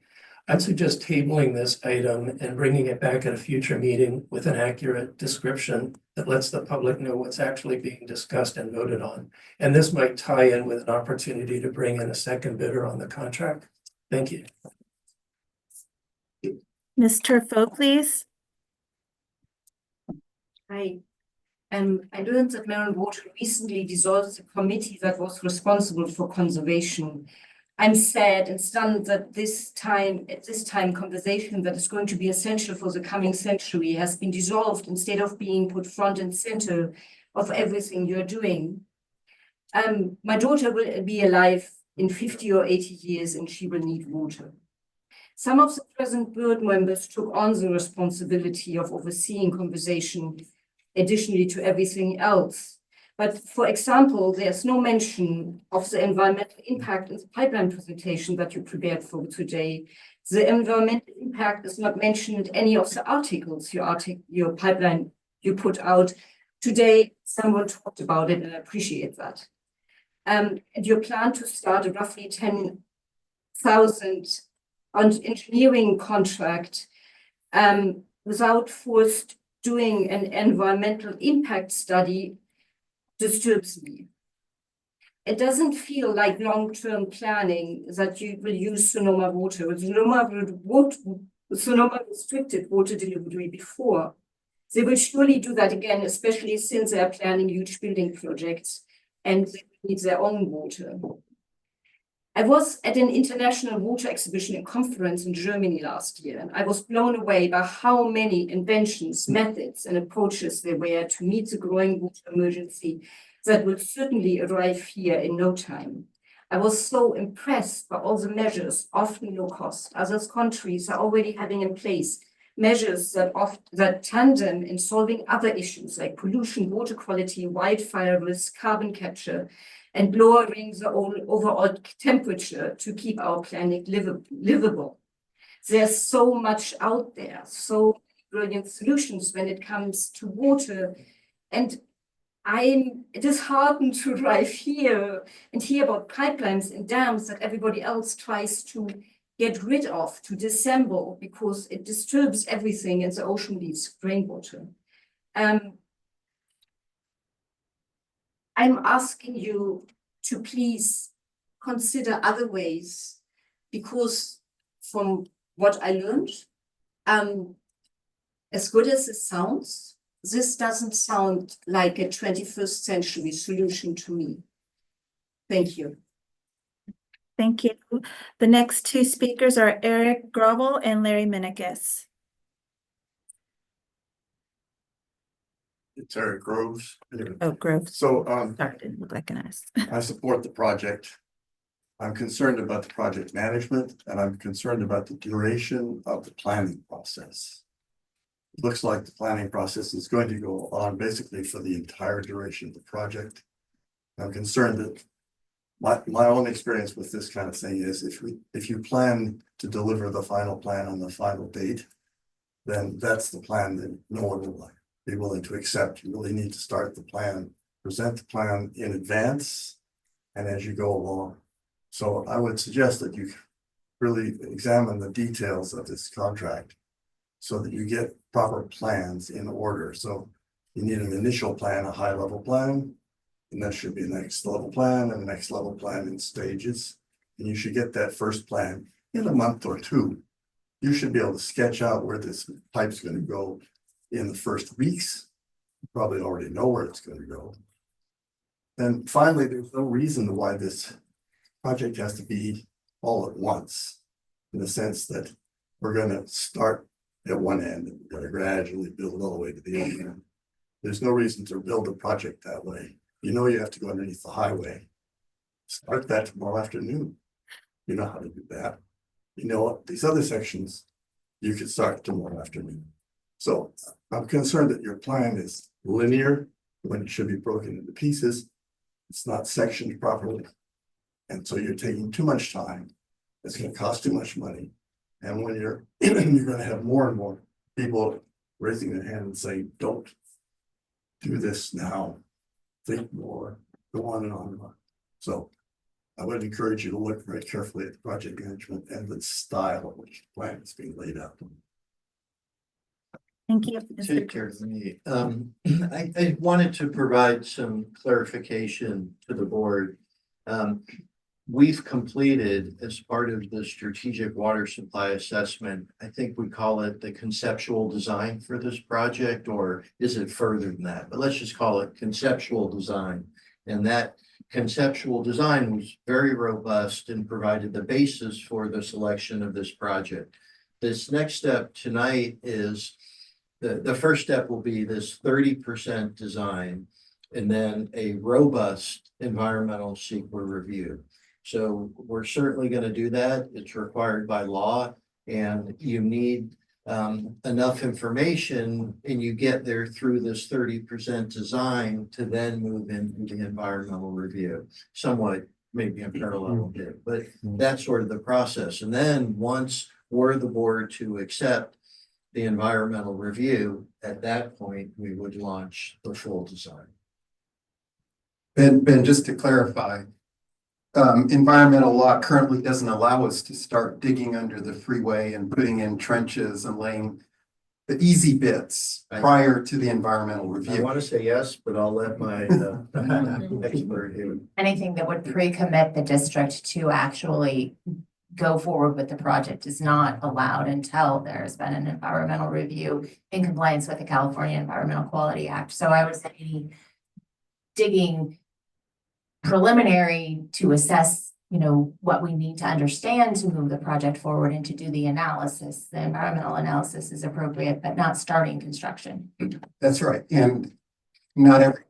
I'd suggest tabling this item and bringing it back at a future meeting with an accurate description that lets the public know what's actually being discussed and voted on. And this might tie in with an opportunity to bring in a second bidder on the contract. Thank you. Ms. Turfo, please. Hi. I learned that Marin Water recently dissolved the committee that was responsible for conservation. I'm sad and stunned that at this time, conversation that is going to be essential for the coming century has been dissolved instead of being put front and center of everything you're doing. My daughter will be alive in 50 or 80 years and she will need water. Some of the present board members took on the responsibility of overseeing conversation additionally to everything else. But for example, there's no mention of the environmental impact in the pipeline presentation that you prepared for today. The environmental impact is not mentioned in any of the articles your pipeline you put out. Today, someone talked about it and I appreciate that. And your plan to start a roughly 10,000 engineering contract without first doing an environmental impact study disturbs me. It doesn't feel like long-term planning that you will use Sonoma Water. Sonoma restricted water delivery before. They will surely do that again, especially since they are planning huge building projects and they need their own water. I was at an international water exhibition and conference in Germany last year, and I was blown away by how many inventions, methods, and approaches there were to meet the growing water emergency that will certainly arrive here in no time. I was so impressed by all the measures, often low cost, other countries are already having in place measures that tandem in solving other issues like pollution, water quality, wildfire risk, carbon capture, and lowering the overall temperature to keep our planet livable. There's so much out there, so brilliant solutions when it comes to water. And it is heartened to arrive here and hear about pipelines and dams that everybody else tries to get rid of, to disassemble, because it disturbs everything and the ocean needs rainwater. I'm asking you to please consider other ways, because from what I learned, as good as it sounds, this doesn't sound like a 21st century solution to me. Thank you. Thank you. The next two speakers are Eric Grovel and Larry Minikis. It's Eric Groves. Oh, Groves. So, Sorry, didn't look like an S. I support the project. I'm concerned about the project management and I'm concerned about the duration of the planning process. It looks like the planning process is going to go on basically for the entire duration of the project. I'm concerned that my own experience with this kind of thing is if you plan to deliver the final plan on the final date, then that's the plan that no one will be willing to accept. You really need to start the plan, present the plan in advance and as you go along. So I would suggest that you really examine the details of this contract so that you get proper plans in order. So you need an initial plan, a high level plan, and that should be the next level plan and the next level plan in stages. And you should get that first plan in a month or two. You should be able to sketch out where this pipe's going to go in the first weeks. You probably already know where it's going to go. And finally, there's no reason why this project has to be all at once, in the sense that we're going to start at one end and we're going to gradually build all the way to the other end. There's no reason to build a project that way. You know you have to go underneath the highway. Start that tomorrow afternoon. You know how to do that. You know what? These other sections, you could start tomorrow afternoon. So I'm concerned that your plan is linear when it should be broken into pieces. It's not sectioned properly. And so you're taking too much time. It's going to cost too much money. And when you're going to have more and more people raising their hand and saying, don't do this now. Think more, go on and on and on. So I would encourage you to look very carefully at the project management and the style of which the plan is being laid out. Thank you. Take care of me. I wanted to provide some clarification to the board. We've completed, as part of the strategic water supply assessment, I think we call it the conceptual design for this project, or is it further than that? But let's just call it conceptual design. And that conceptual design was very robust and provided the basis for the selection of this project. This next step tonight is the first step will be this 30% design and then a robust environmental CEQA review. So we're certainly going to do that. It's required by law, and you need enough information, and you get there through this 30% design to then move into the environmental review. Somewhat maybe in parallel a bit, but that's sort of the process. And then once we're the board to accept the environmental review, at that point, we would launch the full design. Ben, just to clarify, environmental law currently doesn't allow us to start digging under the freeway and putting in trenches and laying the easy bits prior to the environmental I review. want to say yes, but I'll let my expert here. Anything that would pre-commit the district to actually go forward with the project is not allowed until there's been an environmental review in compliance with the California Environmental Quality Act. So I would say digging preliminary to assess, what we need to understand to move the project forward and to do the analysis. The environmental analysis is appropriate, but not starting construction. That's right. And not everyone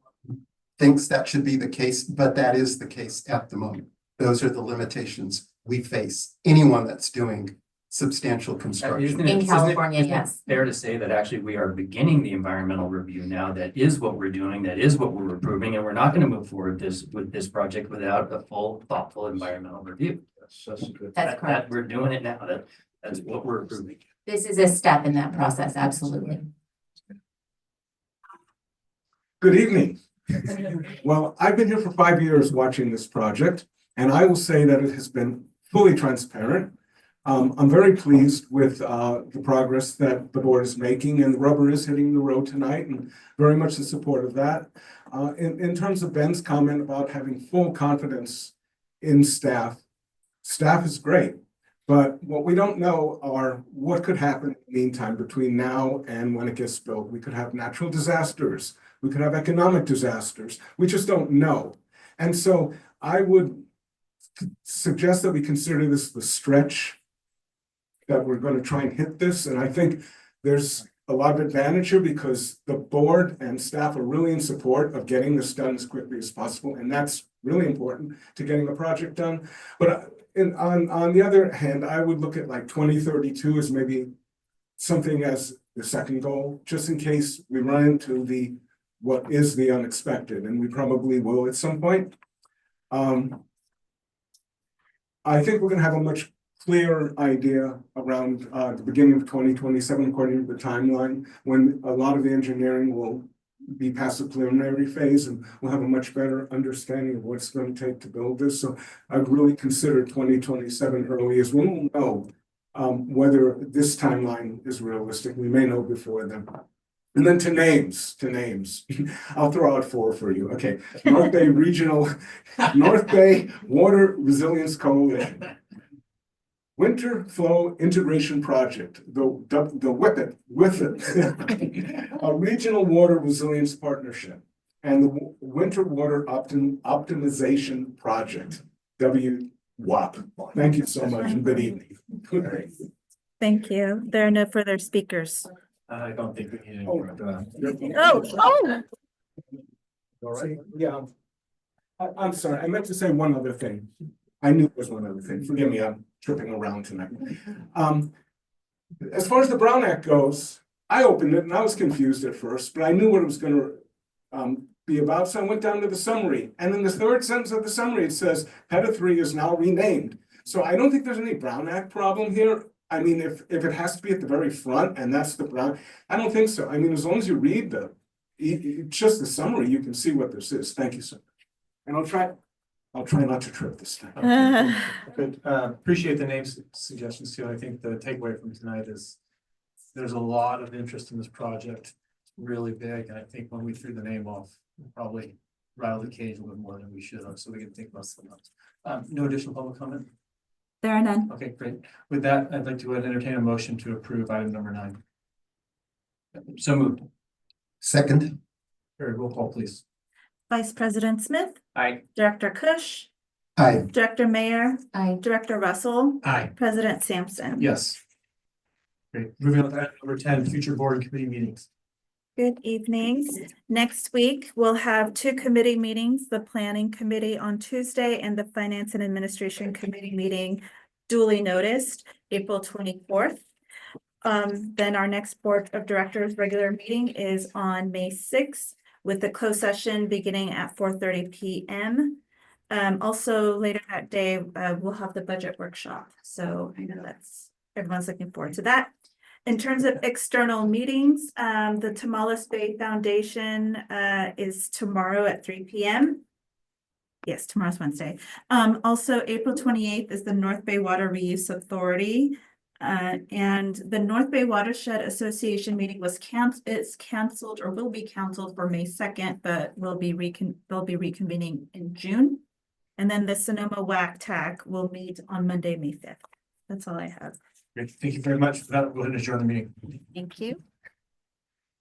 thinks that should be the case, but that is the case at the moment. Those are the limitations we face. Anyone that's doing substantial construction. In California, yes. Fair to say that actually we are beginning the environmental review now. That is what we're doing. That is what we're approving, and we're not going to move forward with this project without a full, thoughtful environmental review. That's correct. We're doing it now. That's what we're approving. This is a step in that process, absolutely. Good evening. Well, I've been here for 5 years watching this project, and I will say that it has been fully transparent. I'm very pleased with the progress that the board is making, and the rubber is hitting the road tonight, and very much in support of that. In terms of Ben's comment about having full confidence in staff is great, but what we don't know are what could happen in the meantime between now and when it gets built. We could have natural disasters. We could have economic disasters. We just don't know. And so I would suggest that we consider this the stretch that we're going to try and hit this. And I think there's a lot of advantage here because the board and staff are really in support of getting this done as quickly as possible. And that's really important to getting the project done. But on the other hand, I would look at like 2032 as maybe something as the second goal, just in case we run into what is the unexpected, and we probably will at some point. I think we're gonna have a much clearer idea around the beginning of 2027, according to the timeline, when a lot of the engineering will be past the preliminary phase, and we'll have a much better understanding of what it's going to take to build this. So I'd really consider 2027 early, as when we'll know whether this timeline is realistic. We may know before then. And then to names. I'll throw out 4 for you. Okay, North Bay Water Resilience Coalition. Winter Flow Integration Project, the WIPIT, a Regional Water Resilience Partnership, and the Winter Water Optimization Project, WWOP. Thank you so much and good evening. Thank you. There are no further speakers. I don't think we need any Oh, more of that. All right, yeah. I'm sorry, I meant to say one other thing. I knew there was one other thing. Forgive me, I'm tripping around tonight. As far as the Brown Act goes, I opened it and I was confused at first, but I knew what it was gonna be about, so I went down to the summary. And in the 3rd sentence of the summary, it says, PETA 3 is now renamed. So I don't think there's any Brown Act problem here. I mean, if it has to be at the very front and that's the Brown, I don't think so. I mean, as long as you read just the summary, you can see what this is. Thank you so much. And I'll try not to trip this time. Good. Appreciate the names suggestions too. I think the takeaway from tonight is there's a lot of interest in this project. It's really big. And I think when we threw the name off, we'll probably rattle the cage a little more than we should have, so we can think about something else. No additional public comment? There are none. Okay, great. With that, I'd like to entertain a motion to approve item number 9. So moved. Second. Very roll call, please. Vice President Smith, Aye. Director Kush, Aye. Director Mayor, I Director Russell, Aye. President Sampson. Yes. Great. Moving on to item number 10, future board and committee meetings. Good evening. Next week, we'll have 2 committee meetings, the Planning Committee on Tuesday and the Finance and Administration Committee meeting duly noticed, April 24th. Then our next Board of Directors regular meeting is on May 6th with the closed session beginning at 4:30 p.m. Also later that day, we'll have the budget workshop. So I know everyone's looking forward to that. In terms of external meetings, the Tomales Bay Foundation is tomorrow at 3 p.m. Yes, tomorrow's Wednesday. Also, April 28th is the North Bay Water Reuse Authority. And the North Bay Watershed Association meeting it's canceled or will be canceled for May 2nd, but they'll be reconvening in June. And then the Sonoma WACTAC will meet on Monday, May 5th. That's all I have. Great. Thank you very much for that. We'll go ahead and adjourn the meeting. Thank you.